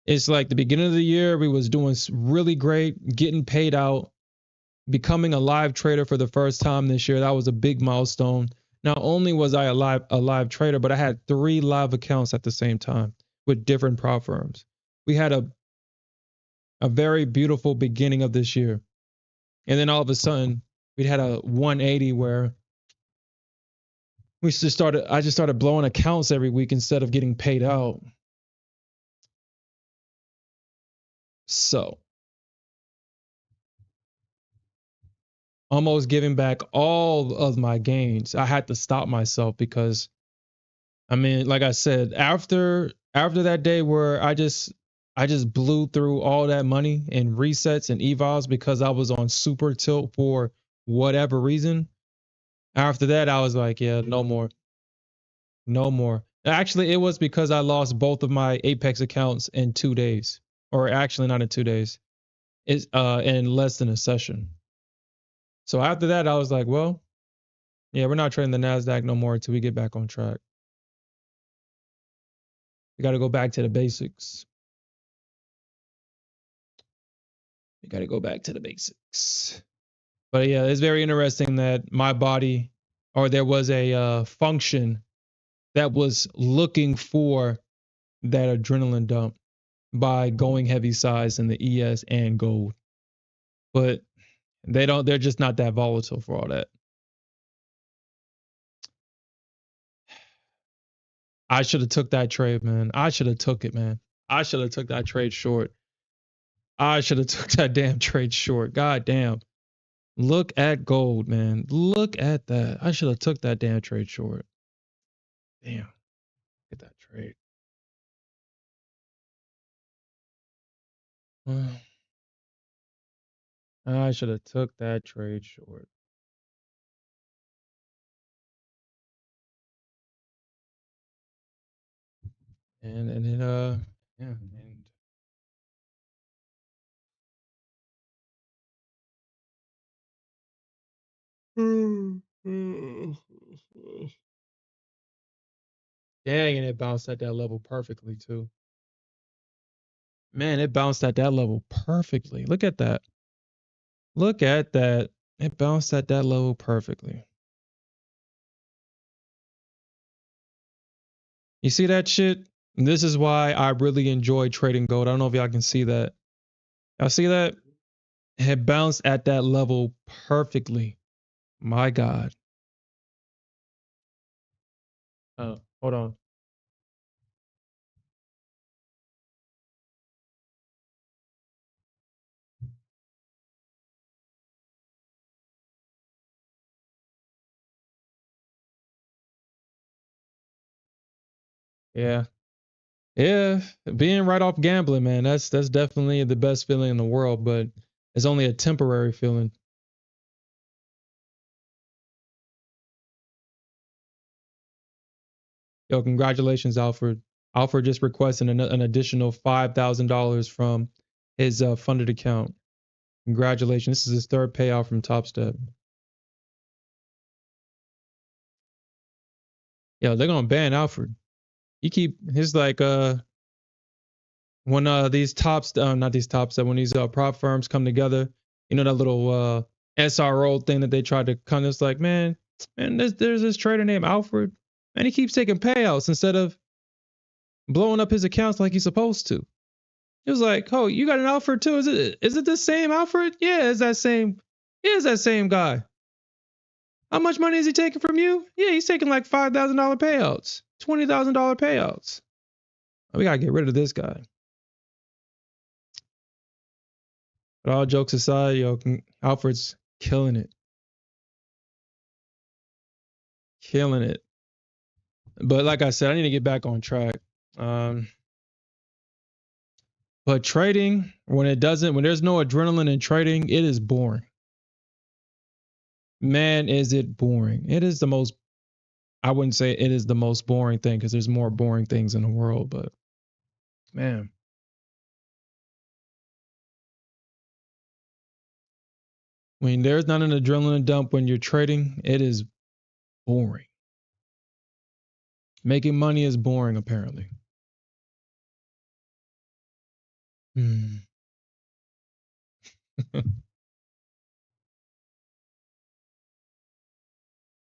It's like the beginning of the year, we was doing really great, getting paid out, becoming a live trader for the first time this year. That was a big milestone. Not only was I a live trader, but I had 3 live accounts at the same time with different prop firms. We had a very beautiful beginning of this year. And then all of a sudden, we had a 180 where I just started blowing accounts every week instead of getting paid out. So, almost giving back all of my gains. I had to stop myself because I mean, like I said, after that day where I just blew through all that money in resets and evals because I was on super tilt for whatever reason. After that, I was like, yeah, no more. No more. Actually, it was because I lost both of my Apex accounts in 2 days. Or actually not in 2 days. It's in less than a session. So after that, I was like, well, yeah, we're not trading the NASDAQ no more until we get back on track. We got to go back to the basics. We got to go back to the basics. But yeah, it's very interesting that my body, or there was a function that was looking for that adrenaline dump by going heavy size in the ES and gold. But they're just not that volatile for all that. I should have took that trade, man. I should have took it, man. I should have took that trade short. I should have took that damn trade short. God damn. Look at gold, man. Look at that. I should have took that damn trade short. Damn. Get that trade. I should have took that trade short. And it yeah, and dang, and it bounced at that level perfectly too. Man, it bounced at that level perfectly. Look at that. Look at that. It bounced at that level perfectly. You see that shit? This is why I really enjoy trading gold. I don't know if y'all can see that. Y'all see that? It bounced at that level perfectly. My God. Oh, hold on. Yeah. Yeah, being right off gambling, man, that's definitely the best feeling in the world, but it's only a temporary feeling. Yo, congratulations, Alfred. Alfred just requested an additional $5,000 from his funded account. Congratulations. This is his third payout from Top Step. Yo, they're gonna ban Alfred. You keep his like when these tops not these tops that when these prop firms come together, you know that little SRO thing that they tried to kind of, it's like, man, there's this trader named Alfred, and he keeps taking payouts instead of blowing up his accounts like he's supposed to. He was like, "Oh, you got an Alfred too? Is it the same Alfred? Yeah, it's that same. Yeah, it's that same guy. How much money is he taking from you? Yeah, he's taking like $5,000 payouts, $20,000 payouts. We gotta get rid of this guy." But all jokes aside, yo, Alfred's killing it, killing it. But like I said, I need to get back on track. Um, but trading, when there's no adrenaline in trading, it is boring. Man, is it boring? It is the most. I wouldn't say it is the most boring thing because there's more boring things in the world. But man, when there's not an adrenaline dump when you're trading, it is boring. Making money is boring, apparently. Hmm.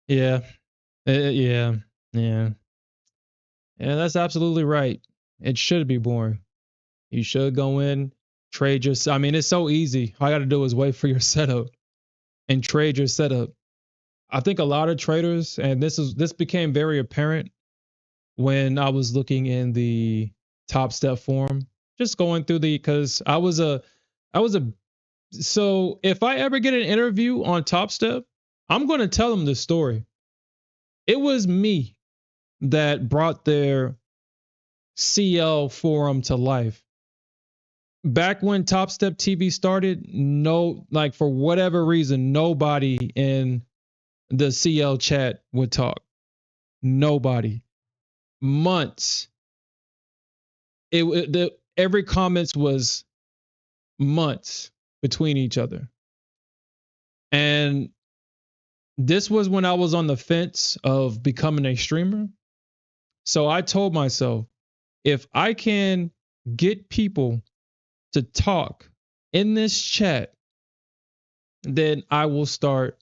Yeah, yeah, yeah, yeah. That's absolutely right. It should be boring. You should go in, trade your. I mean, it's so easy. All you got to do is wait for your setup and trade your setup. I think a lot of traders, and this became very apparent when I was looking in the Top Step forum, just going through because I was a. So if I ever get an interview on Top Step, I'm going to tell them the story. It was me that brought their CL forum to life. Back when Top Step TV started, no, like for whatever reason, nobody in the CL chat would talk. Nobody. Months. Every comments was months between each other. And this was when I was on the fence of becoming a streamer. So I told myself, if I can get people to talk in this chat, then I will start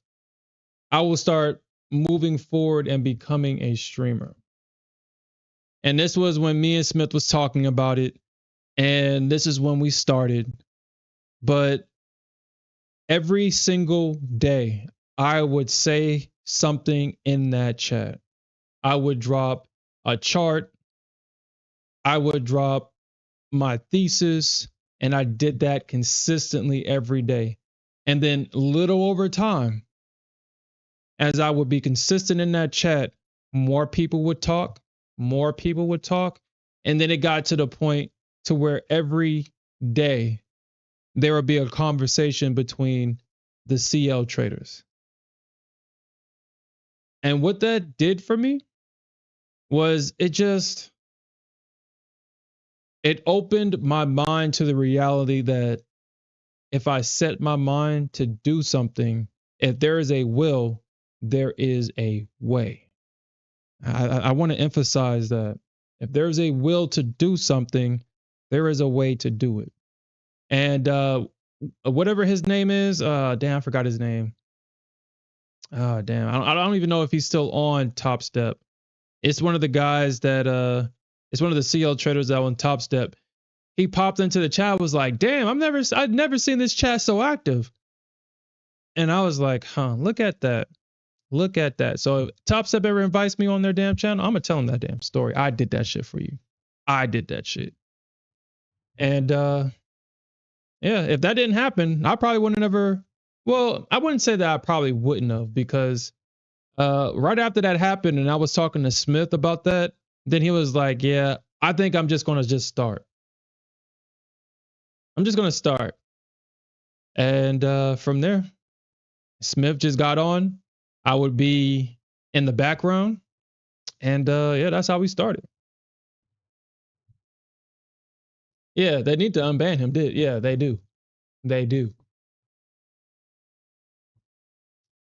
moving forward and becoming a streamer. And this was when me and Smith was talking about it, and this is when we started. But every single day I would say something in that chat. I would drop a chart, I would drop my thesis, and I did that consistently every day. And then little over time, as I would be consistent in that chat, more people would talk, more people would talk. And then it got to the point to where every day there would be a conversation between the CL traders. And what that did for me was it opened my mind to the reality that if I set my mind to do something, if there is a will, there is a way. I want to emphasize that if there's a will to do something, there is a way to do it. And whatever his name is, damn, I forgot his name. Oh, damn, I don't even know if he's still on Top Step. It's one of the guys that it's one of the CL traders that on Top Step. He popped into the chat, was like, "Damn, I've never seen this chat so active." And I was like, "Huh, look at that." Look at that. So if Top Step ever invites me on their damn channel, I'm gonna tell them that damn story. I did that shit for you. I did that shit. And yeah, if that didn't happen, I probably wouldn't have ever. Well, I wouldn't say that I probably wouldn't have, because right after that happened and I was talking to Smith about that, then he was like, "Yeah, I think I'm just going to just start. I'm just going to start. And from there, Smith just got on. I would be in the background. And yeah, that's how we started. Yeah, they need to unban him. Yeah, they do. They do.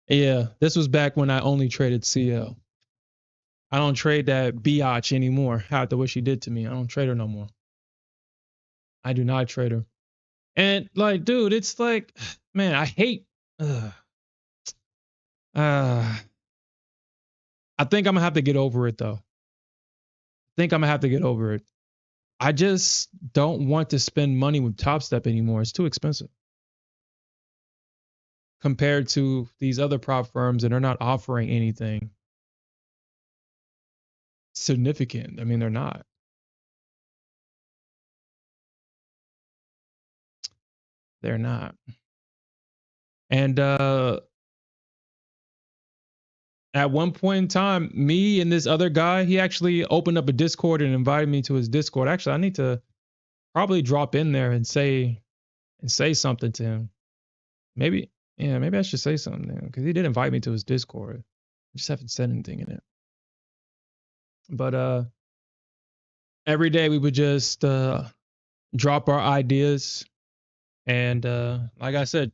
Yeah, this was back when I only traded CL. I don't trade that biatch anymore after what she did to me. I don't trade her no more. I do not trade her. And like, dude, it's like, man, I hate. Uh, uh, I think I'm gonna have to get over it though. I think I'm gonna have to get over it. I just don't want to spend money with Top Step anymore. It's too expensive compared to these other prop firms that are not offering anything significant. I mean, they're not. They're not. And at one point in time, me and this other guy, he actually opened up a Discord and invited me to his Discord. Actually, I need to probably drop in there and say something to him. Maybe, yeah, maybe I should say something to him because he did invite me to his Discord. I just haven't said anything in it. But every day we would just drop our ideas, and like I said,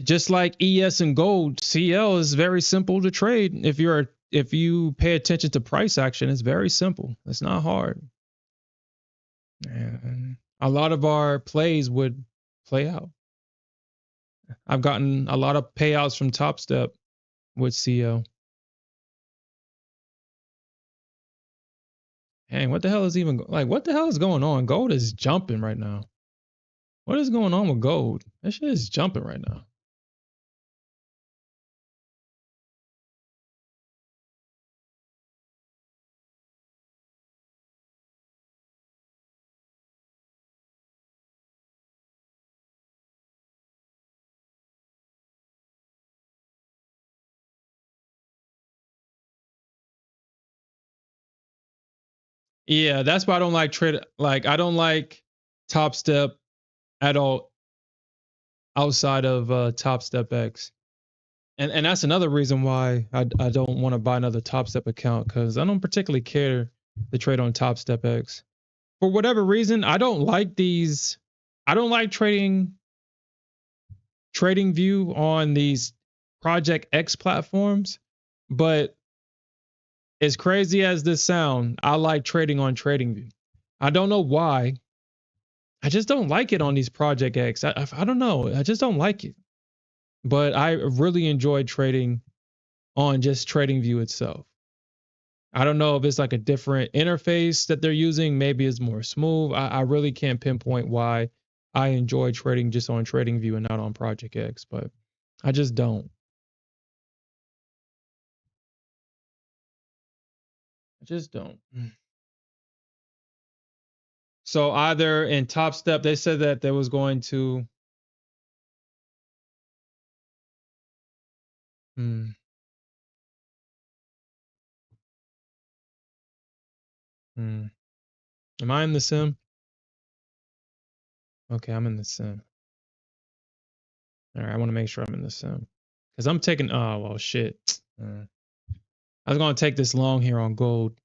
just like ES and Gold, CL is very simple to trade. If you pay attention to price action, it's very simple. It's not hard. And a lot of our plays would play out. I've gotten a lot of payouts from Top Step with CL. Hey, what the hell is even like? What the hell is going on? Gold is jumping right now. What is going on with gold? That shit is jumping right now. Yeah, that's why I don't like trade. Like I don't like Top Step at all outside of Top Step X. And that's another reason why I don't want to buy another Top Step account because I don't particularly care to trade on Top Step X. For whatever reason, I don't like these. I don't like trading view on these Project X platforms. But as crazy as this sound, I like trading on TradingView. I don't know why. I just don't like it on these Project X. I don't know. I just don't like it. But I really enjoy trading on just TradingView itself. I don't know if it's like a different interface that they're using. Maybe it's more smooth. I really can't pinpoint why I enjoy trading just on TradingView and not on Project X, but I just don't. I just don't. So either in Top Step, they said that there was going to. Hmm, hmm. Am I in the sim? Okay, I'm in the sim. All right, I want to make sure I'm in the sim because I'm taking. Oh well, shit. I was gonna take this long here on gold.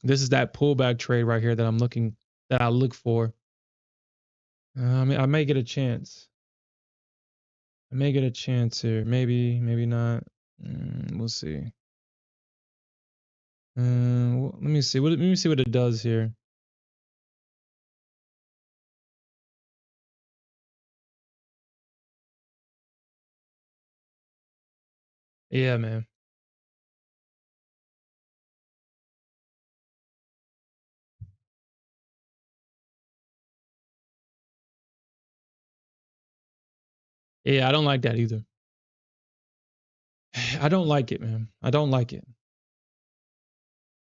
This is that pullback trade right here that I'm looking that I look for. I mean, I may get a chance. I may get a chance here. Maybe, maybe not. We'll see. Let me see. Let me see what it does here. Yeah, man. Yeah, I don't like that either. I don't like it, man. I don't like it.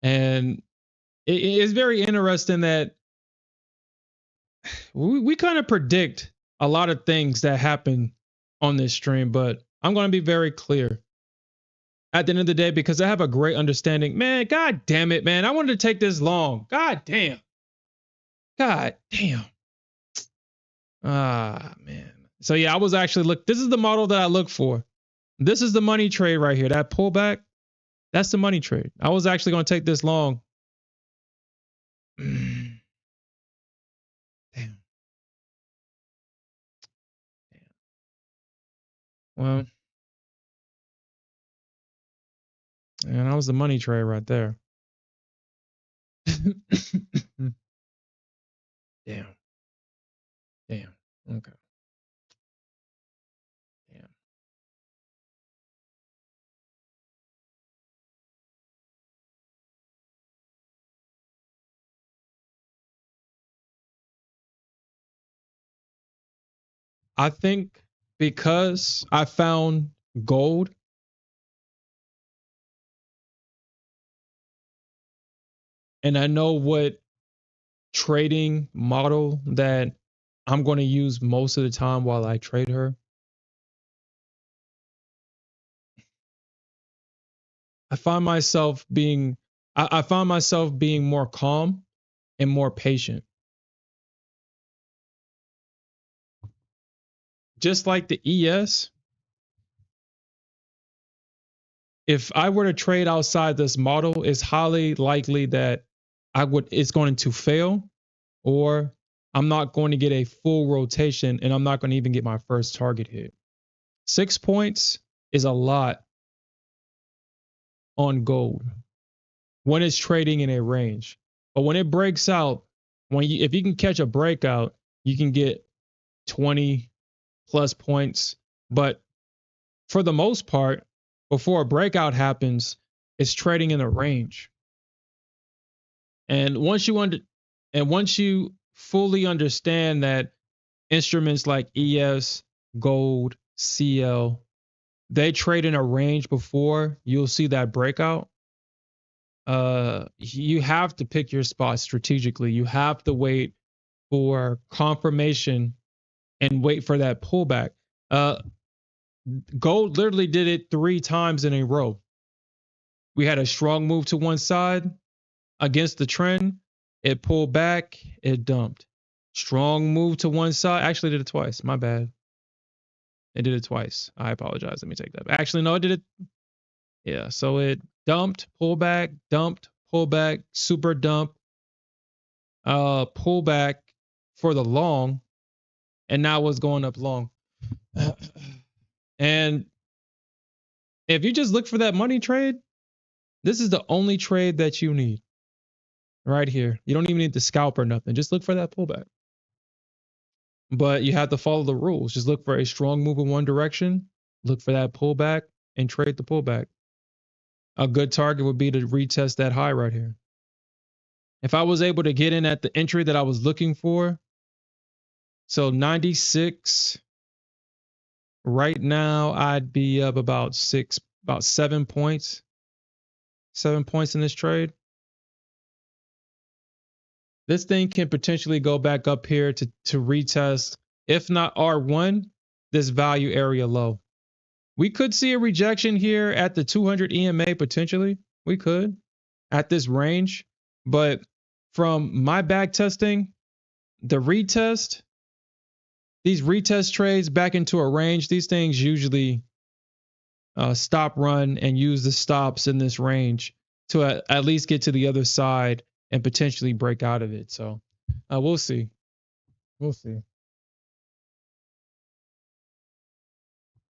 And it's very interesting that we kind of predict a lot of things that happen on this stream, but I'm going to be very clear. at the end of the day because I have a great understanding. Man, god damn it, man. I wanted to take this long. God damn. God damn. Ah, man. So yeah, I was actually this is the model that I look for. This is the money trade right here. That pullback, that's the money trade. I was actually going to take this long. Damn. Damn. Well, and that was the money trade right there. Damn. Damn. Okay. Damn. I think because I found gold and I know what trading model that I'm going to use most of the time while I trade her. I find myself being I find myself being more calm and more patient. Just like the ES, if I were to trade outside this model, it's highly likely that it's going to fail, or I'm not going to get a full rotation and I'm not going to even get my first target hit. 6 points is a lot on gold when it's trading in a range. But when it breaks out, if you can catch a breakout, you can get 20 plus points. But for the most part, before a breakout happens, it's trading in a range. And once you fully understand that instruments like ES, gold, CL, they trade in a range before you'll see that breakout. You have to pick your spot strategically. You have to wait for confirmation and wait for that pullback. Gold literally did it 3 times in a row. We had a strong move to one side against the trend. It pulled back, it dumped. Strong move to one side. Actually did it twice. My bad. It did it twice. I apologize. Let me take that back. Actually, no, it did it. Yeah. So it dumped, pull back, dumped, pull back, super dump, pull back for the long, and now it's going up long. And if you just look for that money trade, this is the only trade that you need right here. You don't even need to scalp or nothing. Just look for that pullback. But you have to follow the rules. Just look for a strong move in one direction, look for that pullback, and trade the pullback. A good target would be to retest that high right here. If I was able to get in at the entry that I was looking for, so 96, right now I'd be up about 7 points. 7 points in this trade. This thing can potentially go back up here to retest, if not R1, this value area low. We could see a rejection here at the 200 EMA potentially. We could at this range. But from my back testing, the retest, these retest trades back into a range, these things usually stop run and use the stops in this range to at least get to the other side and potentially break out of it. So we'll see. We'll see.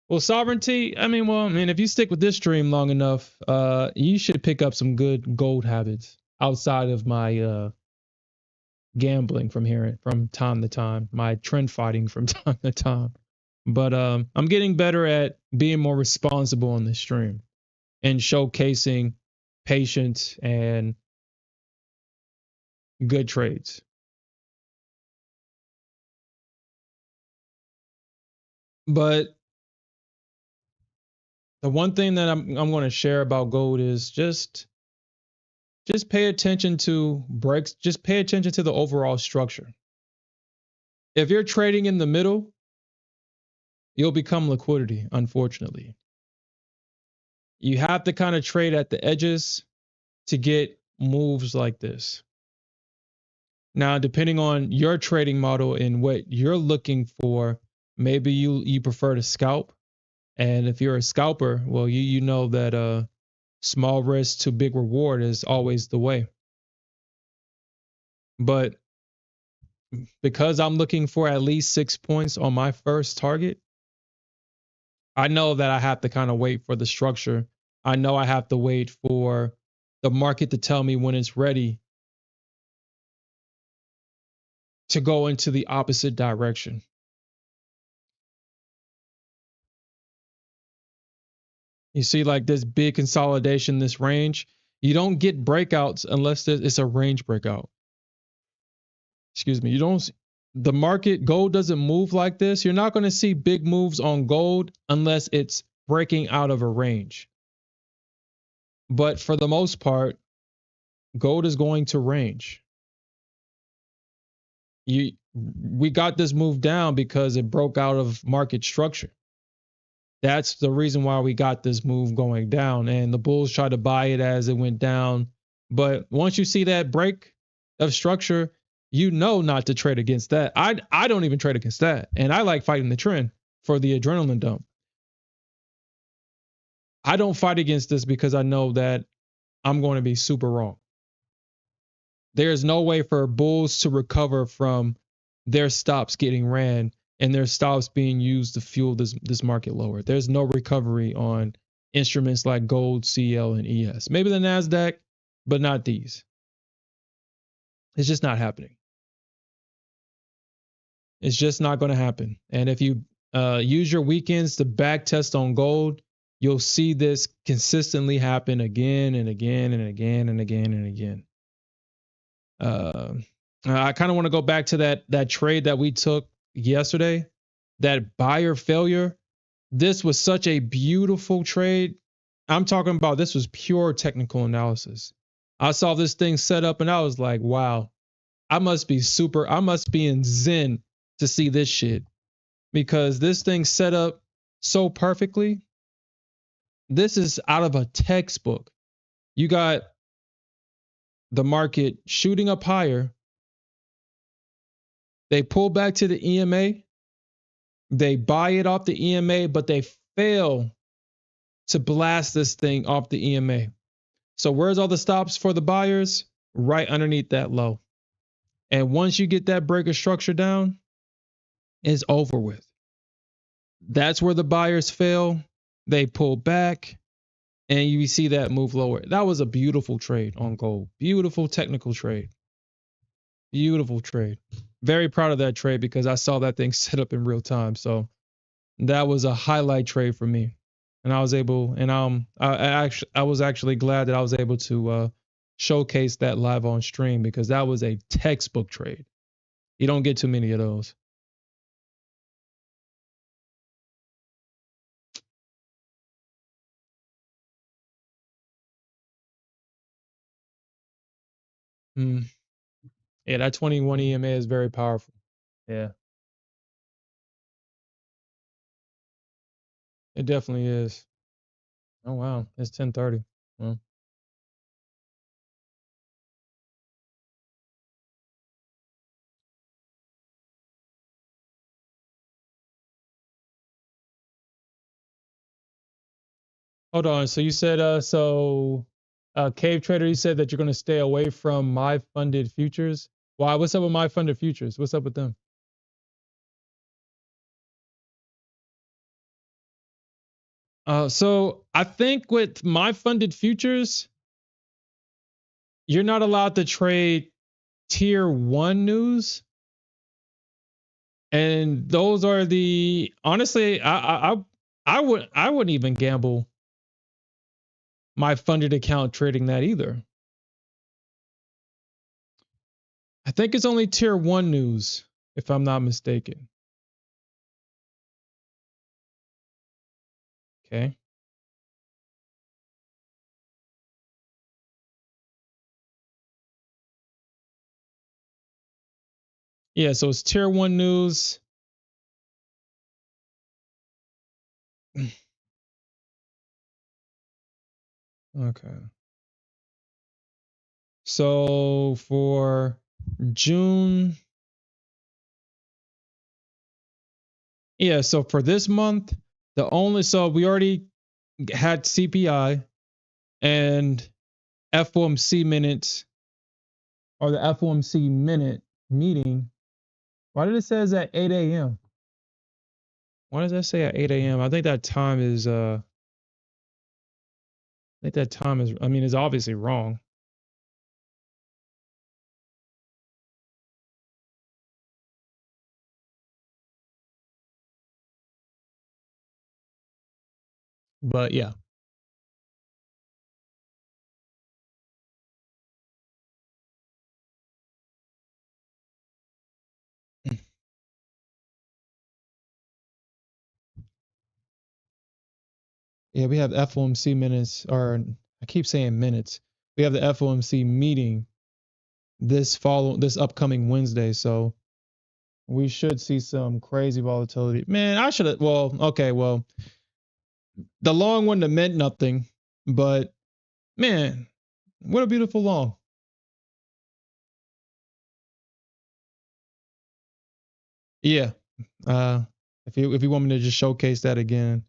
Well, sovereignty, I mean, if you stick with this stream long enough, you should pick up some good gold habits outside of my gambling from time to time, my trend fighting from time to time. But I'm getting better at being more responsible on this stream and showcasing patience and good trades. But the one thing that I'm going to share about gold is just pay attention to breaks. Just pay attention to the overall structure. If you're trading in the middle, you'll become liquidity, unfortunately. You have to kind of trade at the edges to get moves like this. Now, depending on your trading model and what you're looking for, maybe you prefer to scalp. And if you're a scalper, well, you know that small risk to big reward is always the way. But because I'm looking for at least 6 points on my first target, I know that I have to kind of wait for the structure. I know I have to wait for the market to tell me when it's ready to go into the opposite direction. You see, like this big consolidation, this range, you don't get breakouts unless it's a range breakout. Excuse me. You don't, the market, gold doesn't move like this. You're not going to see big moves on gold unless it's breaking out of a range. But for the most part, gold is going to range. We got this move down because it broke out of market structure. That's the reason why we got this move going down. And the bulls tried to buy it as it went down. But once you see that break of structure, you know not to trade against that. I don't even trade against that. And I like fighting the trend for the adrenaline dump. I don't fight against this because I know that I'm going to be super wrong. There's no way for bulls to recover from their stops getting ran and their stops being used to fuel this market lower. There's no recovery on instruments like gold, CL, and ES. Maybe the Nasdaq, but not these. It's just not happening. It's just not going to happen. And if you use your weekends to back test on gold, you'll see this consistently happen again and again and again and again and again. I kind of want to go back to that trade that we took yesterday, that buyer failure. This was such a beautiful trade. I'm talking about this was pure technical analysis. I saw this thing set up and I was like, wow, I must be in Zen to see this shit because this thing set up so perfectly. This is out of a textbook. You got the market shooting up higher. They pull back to the EMA. They buy it off the EMA, but they fail to blast this thing off the EMA. So where's all the stops for the buyers? Right underneath that low. And once you get that breaker structure down, it's over with. That's where the buyers fail. They pull back and you see that move lower. That was a beautiful trade on gold. Beautiful technical trade. Beautiful trade. Very proud of that trade because I saw that thing set up in real time. So that was a highlight trade for me. And I was able, and I was actually glad that I was able to showcase that live on stream because that was a textbook trade. You don't get too many of those. Mm. Yeah, that 21 EMA is very powerful. Yeah, it definitely is. Oh wow, it's 10:30. Well, hold on. So you said Cave Trader, you said that you're going to stay away from my funded futures. Why? What's up with my funded futures? What's up with them? So I think with my funded futures, you're not allowed to trade tier one news. And those are the honestly, I wouldn't even gamble my funded account trading that either. I think it's only tier one news, if I'm not mistaken. Okay. Yeah, so it's tier one news. Okay. So for June, yeah, so for this month, so we already had CPI and FOMC minutes, or the FOMC minute meeting. Why did it say it's at 8 a.m.? Why does that say at 8 a.m.? I think that time is I mean, is obviously wrong. But yeah. Yeah, we have FOMC minutes, or I keep saying minutes. We have the FOMC meeting this upcoming Wednesday, so we should see some crazy volatility. Man, I should have. Well, okay, well, the long one that meant nothing, but man, what a beautiful long. Yeah. Uh, if you want me to just showcase that again,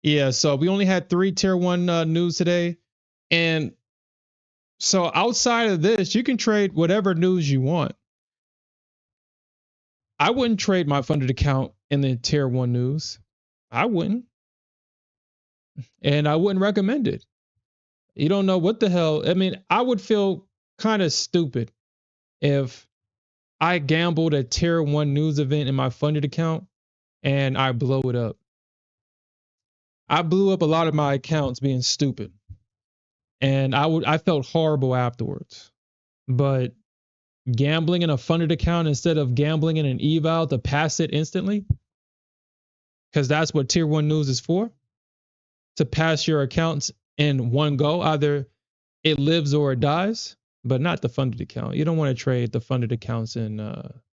yeah. So we only had 3 tier 1 news today, and so outside of this, you can trade whatever news you want. I wouldn't trade my funded account in the tier 1 news. I wouldn't, and I wouldn't recommend it. You don't know what the hell. I mean, I would feel kind of stupid if I gambled a tier 1 news event in my funded account and I blow it up. I blew up a lot of my accounts being stupid, and I felt horrible afterwards. But gambling in a funded account instead of gambling in an eval to pass it instantly, because that's what tier 1 news is for, to pass your accounts in one go. Either it lives or it dies, but not the funded account. You don't want to trade the funded accounts in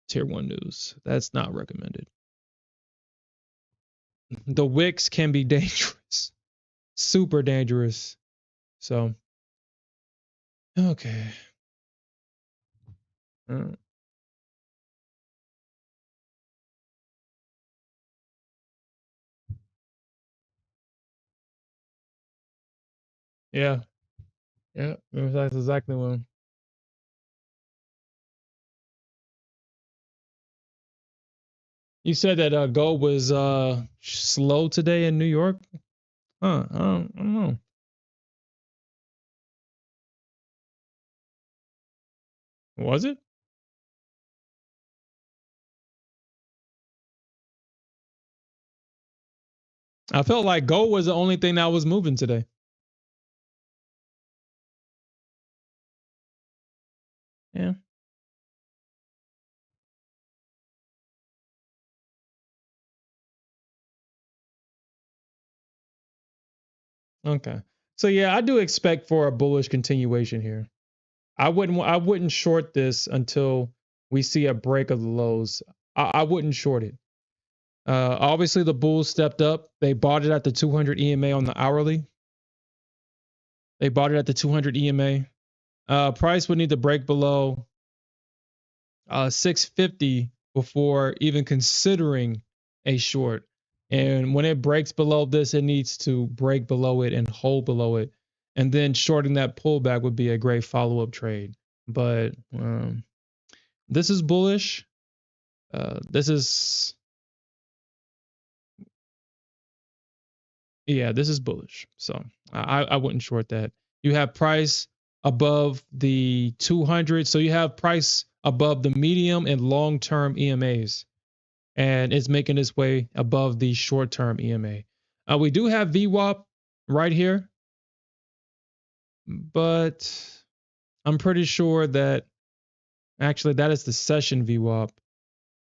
tier 1 news. That's not recommended. The wicks can be dangerous, super dangerous. So, okay. Uh, yeah, yeah, that's exactly one. You said that gold was slow today in New York. Huh? I don't know. Was it? I felt like gold was the only thing that was moving today. Yeah. Okay. So yeah, I do expect for a bullish continuation here. I wouldn't short this until we see a break of the lows. I wouldn't short it. Obviously the bulls stepped up. They bought it at the 200 EMA on the hourly. They bought it at the 200 EMA. Price would need to break below 650 before even considering a short. And when it breaks below this, it needs to break below it and hold below it. And then shorting that pullback would be a great follow up trade. But this is bullish. This is, yeah, this is bullish. So I wouldn't short that. You have price above the 200. So you have price above the medium and long term EMAs, and it's making its way above the short term EMA. We do have VWAP right here, but I'm pretty sure that actually that is the session VWAP.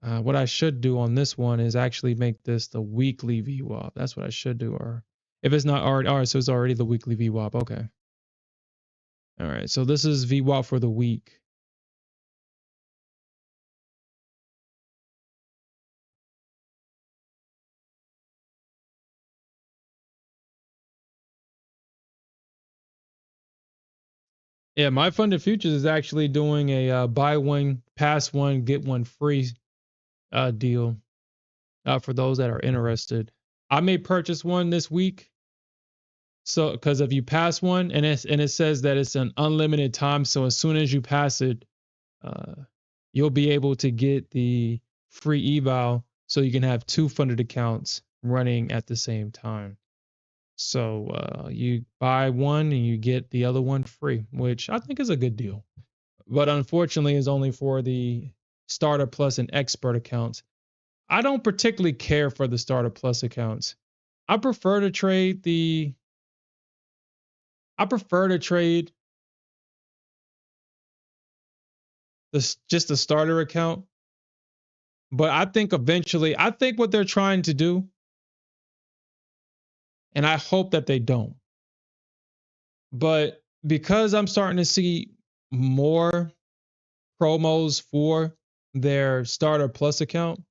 What I should do on this one is actually make this the weekly VWAP. That's what I should do. Or if it's not already, all right, so it's already the weekly VWAP. Okay. All right. So this is VWAP for the week. Yeah, my funded futures is actually doing a buy one, pass one, get one free deal for those that are interested. I may purchase one this week. So, because if you pass one and it says that it's an unlimited time, so as soon as you pass it, uh, you'll be able to get the free eval, so you can have two funded accounts running at the same time. So you buy one and you get the other one free, which I think is a good deal. But unfortunately, is only for the starter plus and expert accounts. I don't particularly care for the starter plus accounts. I prefer to trade the I prefer to trade just the starter account. But I think eventually, I think what they're trying to do, and I hope that they don't. But because I'm starting to see more promos for their starter plus account,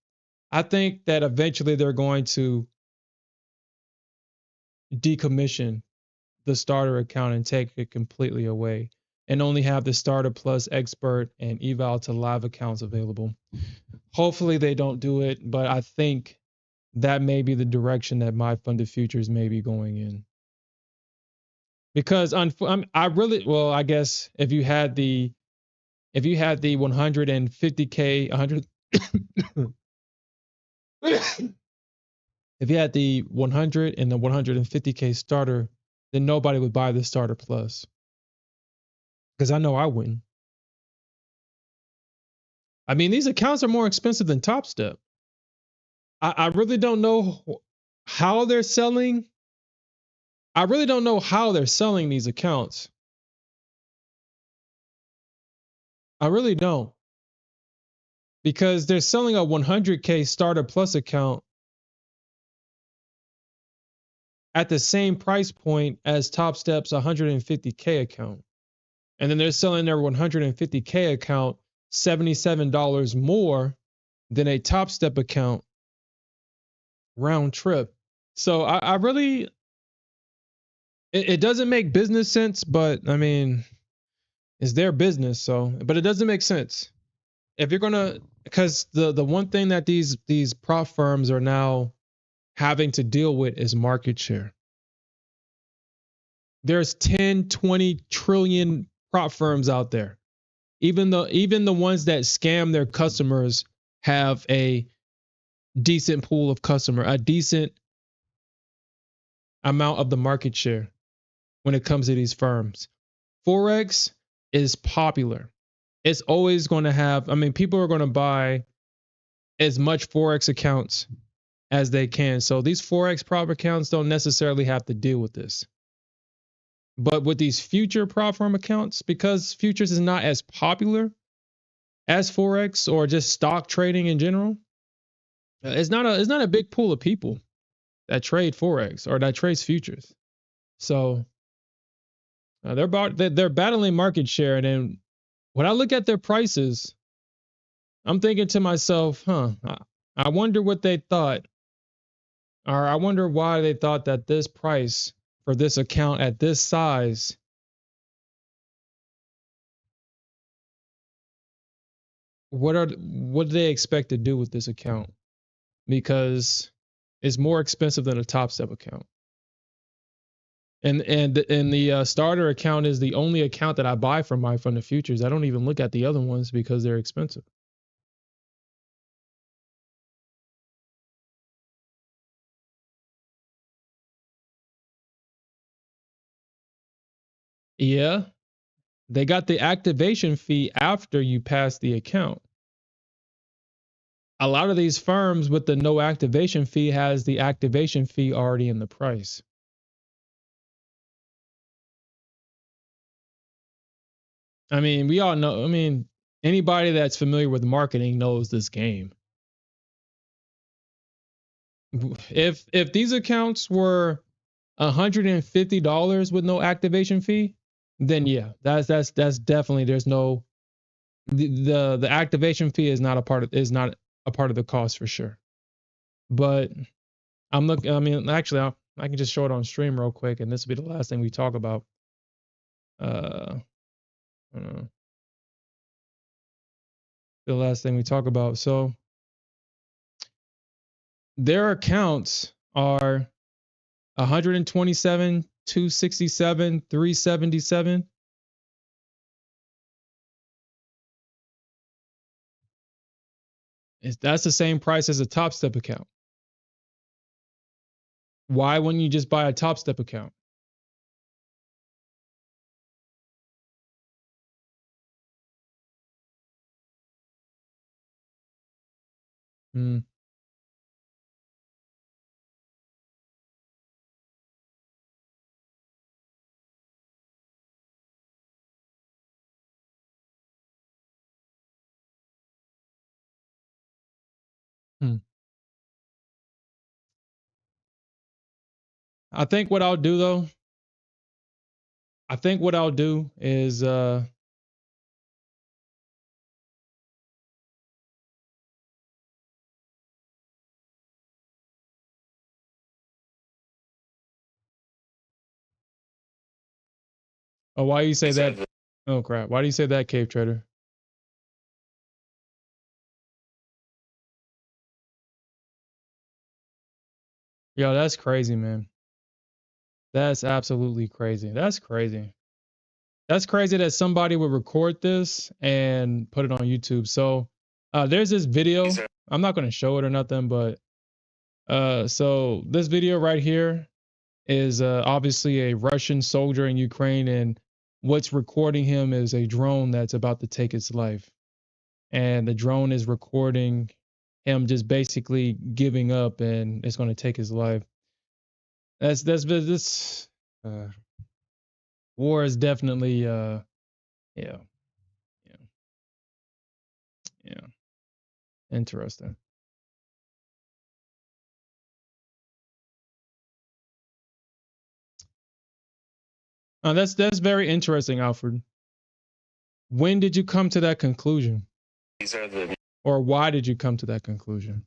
I think that eventually they're going to decommission the starter account and take it completely away and only have the starter plus expert and eval to live accounts available. Hopefully they don't do it, but I think that may be the direction that my funded futures may be going in. Because I really, well, I guess if you had the 150k 100 if you had the 100 and the 150k starter, then nobody would buy the starter plus. Because I know I wouldn't. I mean, these accounts are more expensive than Top Step. I really don't know how they're selling. I really don't know how they're selling these accounts. I really don't. Because they're selling a 100k starter plus account at the same price point as Top Step's 150k account. And then they're selling their 150k account $77 more than a Top Step account round trip. So I really, it doesn't make business sense, but I mean, it's their business. So, but it doesn't make sense. If you're gonna, because the one thing that these prop firms are now having to deal with is market share. There's 10, 20 trillion prop firms out there. Even the ones that scam their customers have a decent pool of customer, a decent amount of the market share when it comes to these firms. Forex is popular. It's always going to have, I mean, people are going to buy as much Forex accounts as they can. So these Forex prop accounts don't necessarily have to deal with this. But with these future prop firm accounts, because futures is not as popular as Forex or just stock trading in general, it's not a big pool of people that trade Forex or that trades futures. So they're battling market share. And then when I look at their prices, I'm thinking to myself, I wonder what they thought, or I wonder why they thought that this price for this account at this size, what do they expect to do with this account? Because it's more expensive than a Top Step account. And the starter account is the only account that I buy from my fund of futures. I don't even look at the other ones because they're expensive. Yeah, they got the activation fee after you pass the account. A lot of these firms with the no activation fee has the activation fee already in the price. I mean, we all know, I mean, anybody that's familiar with marketing knows this game. If these accounts were $150 with no activation fee, then yeah, that's definitely, there's no, the activation fee is not a part of the cost for sure. But I'm looking, I mean, actually I can just show it on stream real quick and this will be the last thing we talk about. Uh The last thing we talk about. So their accounts are 127, 267, 377. That's the same price as a Top Step account. Why wouldn't you just buy a Top Step account? Hmm. Hmm. I think what I'll do though, I think what I'll do is oh, why do you say that? Oh crap. Why do you say that, Cave Trader? Yo, that's crazy, man. That's absolutely crazy. That's crazy. That's crazy that somebody would record this and put it on YouTube. So there's this video. I'm not gonna show it or nothing, but so this video right here is obviously a Russian soldier in Ukraine, and what's recording him is a drone that's about to take its life. And the drone is recording him just basically giving up, and it's going to take his life. That's this war is definitely yeah, yeah, yeah, interesting. That's very interesting, Alfred. When did you come to that conclusion? Or why did you come to that conclusion?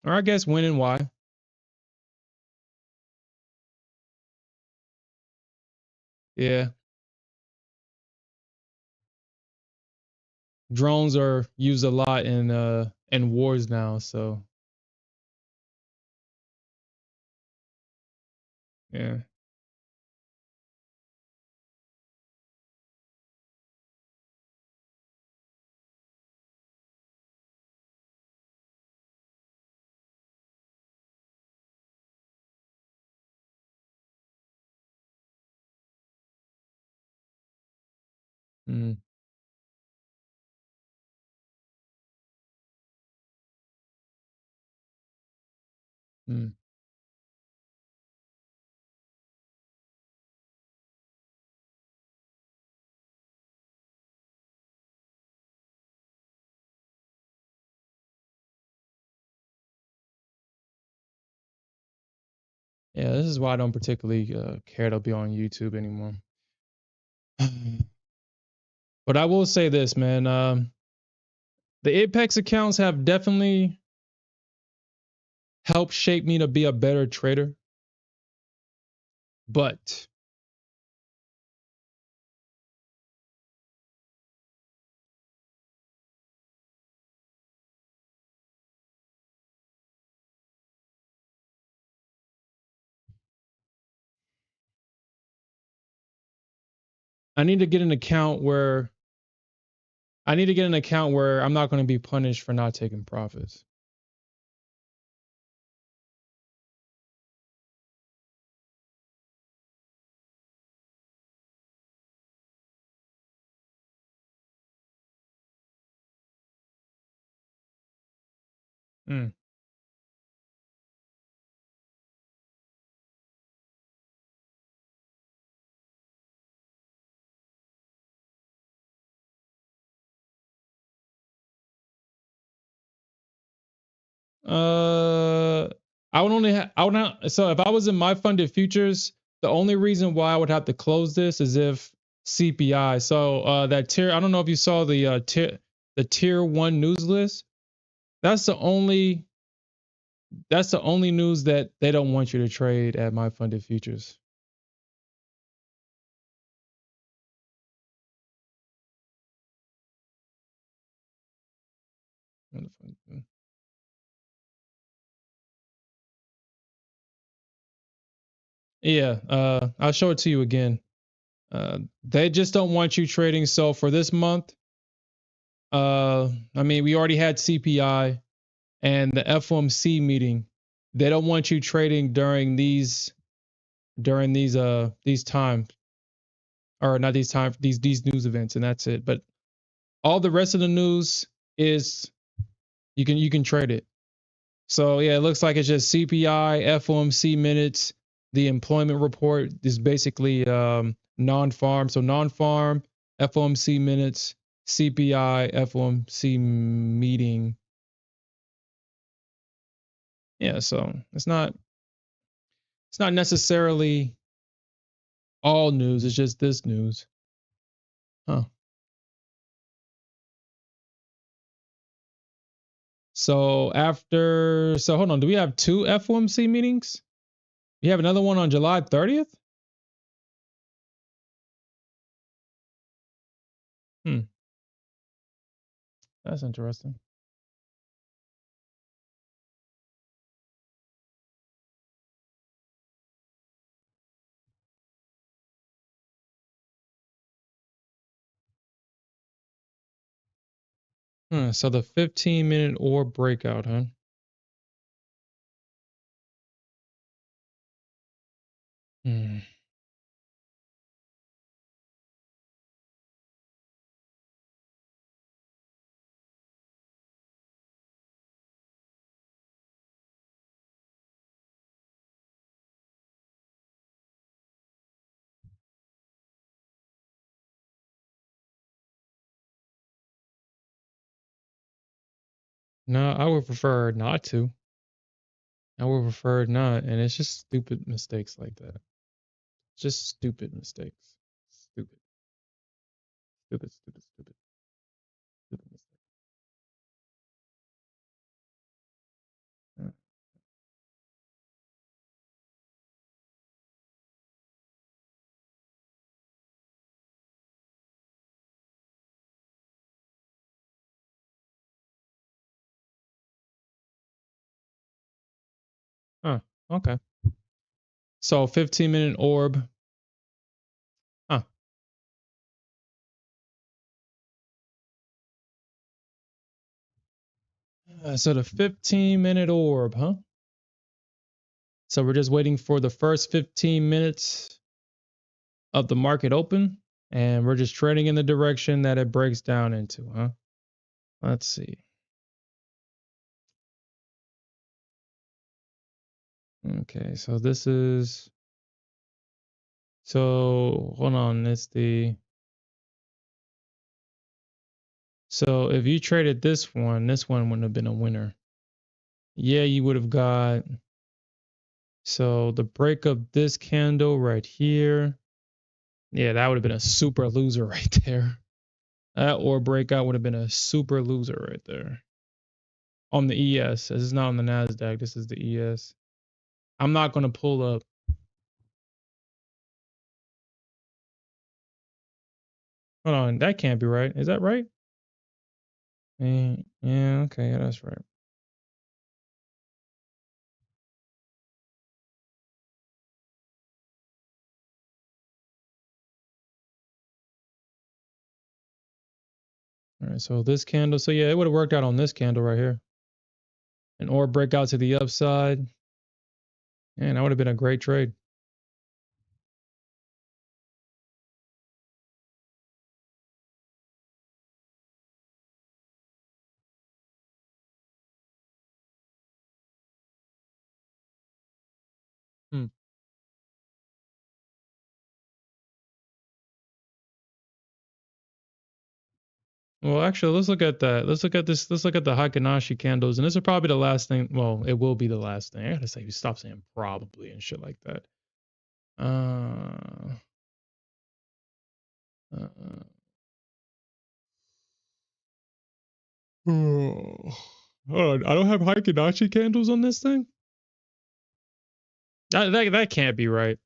Or I guess when and why. Yeah. Drones are used a lot in wars now, so yeah. Mm, mm, yeah, this is why I don't particularly care to be on YouTube anymore. But I will say this, man. The Apex accounts have definitely helped shape me to be a better trader. But I need to get an account where I'm not going to be punished for not taking profits. Mm. Uh, I would not. So if I was in my funded futures, the only reason why I would have to close this is if CPI. So that tier, I don't know if you saw the tier one news list. That's the only that's the only news that they don't want you to trade at my funded futures. Yeah, I'll show it to you again. They just don't want you trading. So for this month, I mean, we already had CPI and the FOMC meeting. They don't want you trading during these times, or not these time these news events, and that's it. But all the rest of the news is you can trade it. So yeah, it looks like it's just CPI, FOMC minutes. The employment report is basically non-farm. So non-farm, FOMC minutes, CPI, FOMC meeting. Yeah, so it's not necessarily all news. It's just this news. Huh. So hold on. Do we have two FOMC meetings? You have another one on July 30th? Hmm. That's interesting. So the 15-minute orb breakout, huh? Hmm. No, I would prefer not to. I would prefer not, and it's just stupid mistakes like that. Just stupid mistakes. Stupid, stupid, stupid, stupid, stupid mistakes. Yeah. Huh. Okay. So 15-minute orb. Huh. So the 15-minute orb, huh? So we're just waiting for the first 15 minutes of the market open, and we're just trading in the direction that it breaks down into, huh? Let's see. Okay, so this is so hold on, so if you traded this one wouldn't have been a winner. Yeah, you would have got so the break of this candle right here. Yeah, that would have been a super loser right there. That or breakout would have been a super loser right there. On the ES. This is not on the Nasdaq. This is the ES. I'm not gonna pull up. Hold on, that can't be right. Is that right? Yeah, okay, yeah, that's right. All right, so this candle, so yeah, it would have worked out on this candle right here. An or breakout to the upside. And that would have been a great trade. Hmm. Well, actually, let's look at that. Let's look at this. Let's look at the Hakanashi candles. And this is probably the last thing. Well, it will be the last thing. I gotta say, you stop saying probably and shit like that. Uh, uh, oh, hold on. I don't have Hakanashi candles on this thing. That can't be right.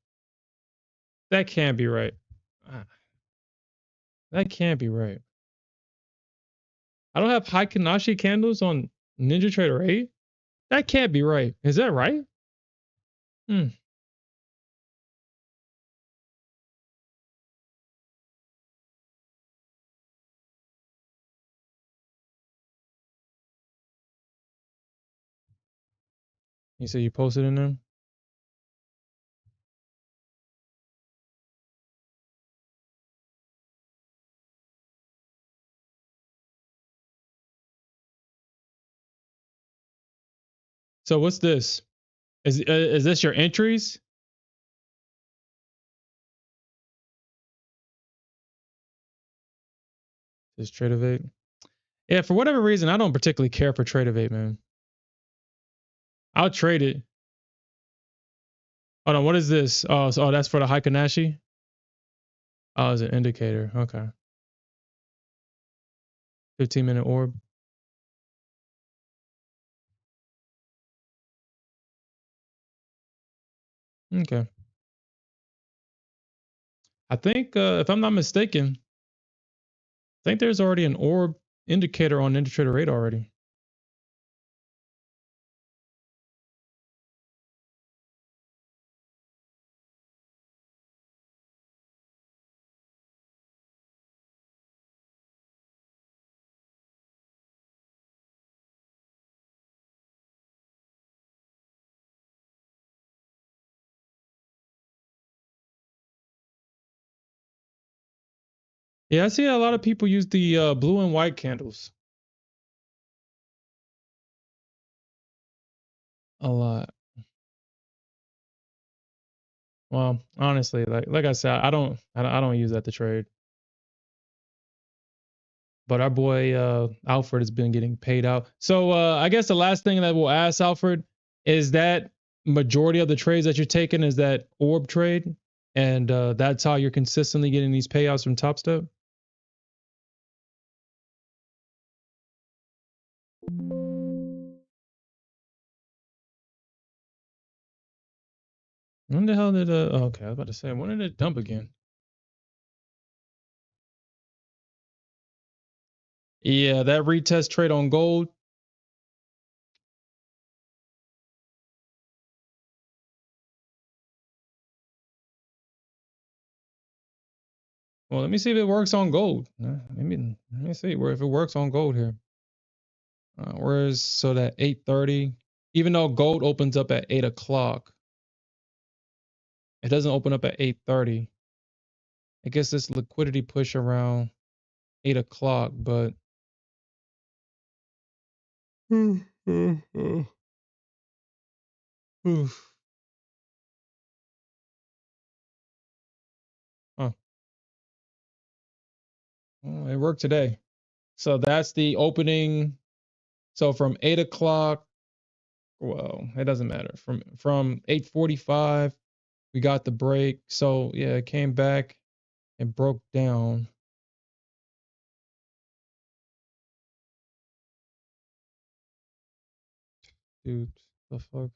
That can't be right. Ah, that can't be right. I don't have high Kanashi candles on NinjaTrader 8. That can't be right. Is that right? Hmm. You said you posted in there? So what's this? Is this your entries? This Tradeovate? Yeah, for whatever reason, I don't particularly care for Tradeovate, man. I'll trade it. Oh no, what is this? Oh, that's for the Heikkanashi? Oh, it's an indicator. Okay. 15-minute orb. Okay. I think if I'm not mistaken, I think there's already an orb indicator on NinjaTrader 8 already. Yeah, I see a lot of people use the blue and white candles. A lot. Well, honestly, like I said, I don't use that to trade. But our boy Alfred has been getting paid out. So I guess the last thing that we'll ask Alfred is that majority of the trades that you're taking is that orb trade, and that's how you're consistently getting these payouts from Top Step. When the hell did oh, okay, I was about to say, when did it dump again? Yeah, that retest trade on gold. Well, let me see if it works on gold. Let me see where if it works on gold here. Where's so that 8:30? Even though gold opens up at 8 o'clock, it doesn't open up at 8:30. I guess this liquidity push around 8 o'clock, but huh. Well, it worked today. So that's the opening. So from 8 o'clock, well, it doesn't matter. From 8:45, we got the break. So yeah, it came back and broke down. Dude, the fuck.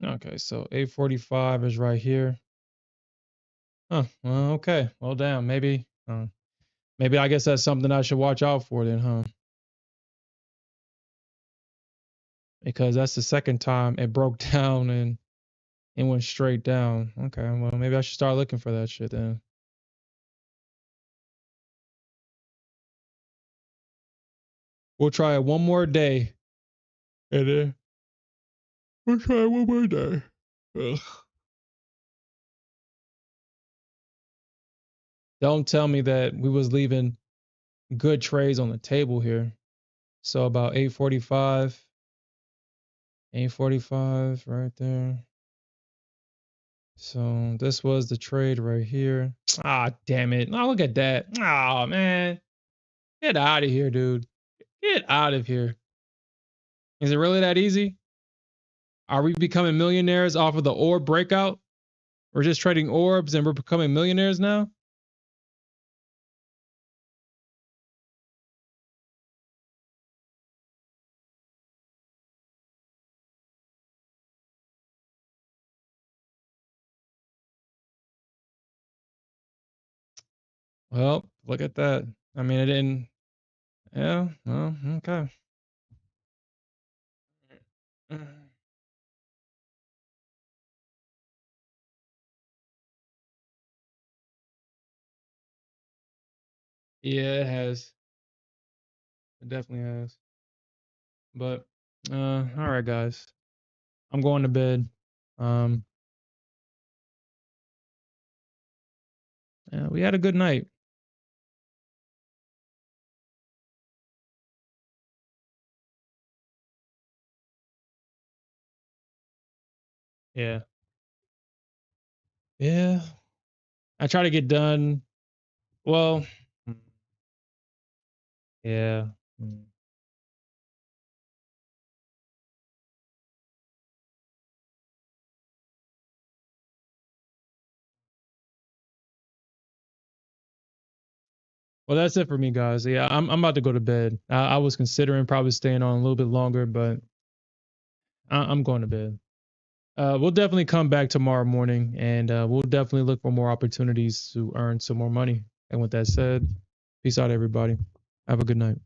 Okay, so 8:45 is right here. Huh. Well, okay. Well, damn. Maybe I guess that's something I should watch out for then, huh? Because that's the second time it broke down and it went straight down. Okay, well, maybe I should start looking for that shit then. We'll try it one more day. And then we'll try it one more day. Ugh. Don't tell me that we was leaving good trades on the table here. So about 8:45. 8:45 right there. So this was the trade right here. Ah, damn it. Oh, look at that. Oh, man. Get out of here, dude. Get out of here. Is it really that easy? Are we becoming millionaires off of the orb breakout? We're just trading orbs and we're becoming millionaires now? Well, look at that. I mean, it didn't. Yeah. Well, okay. Yeah, it has. It definitely has. But all right, guys. I'm going to bed. Um, yeah, we had a good night. Yeah. Yeah. I try to get done. Well, mm, yeah. Mm. Well, that's it for me, guys. Yeah, I'm about to go to bed. I was considering probably staying on a little bit longer, but I'm going to bed. We'll definitely come back tomorrow morning, and we'll definitely look for more opportunities to earn some more money. And with that said, peace out, everybody. Have a good night.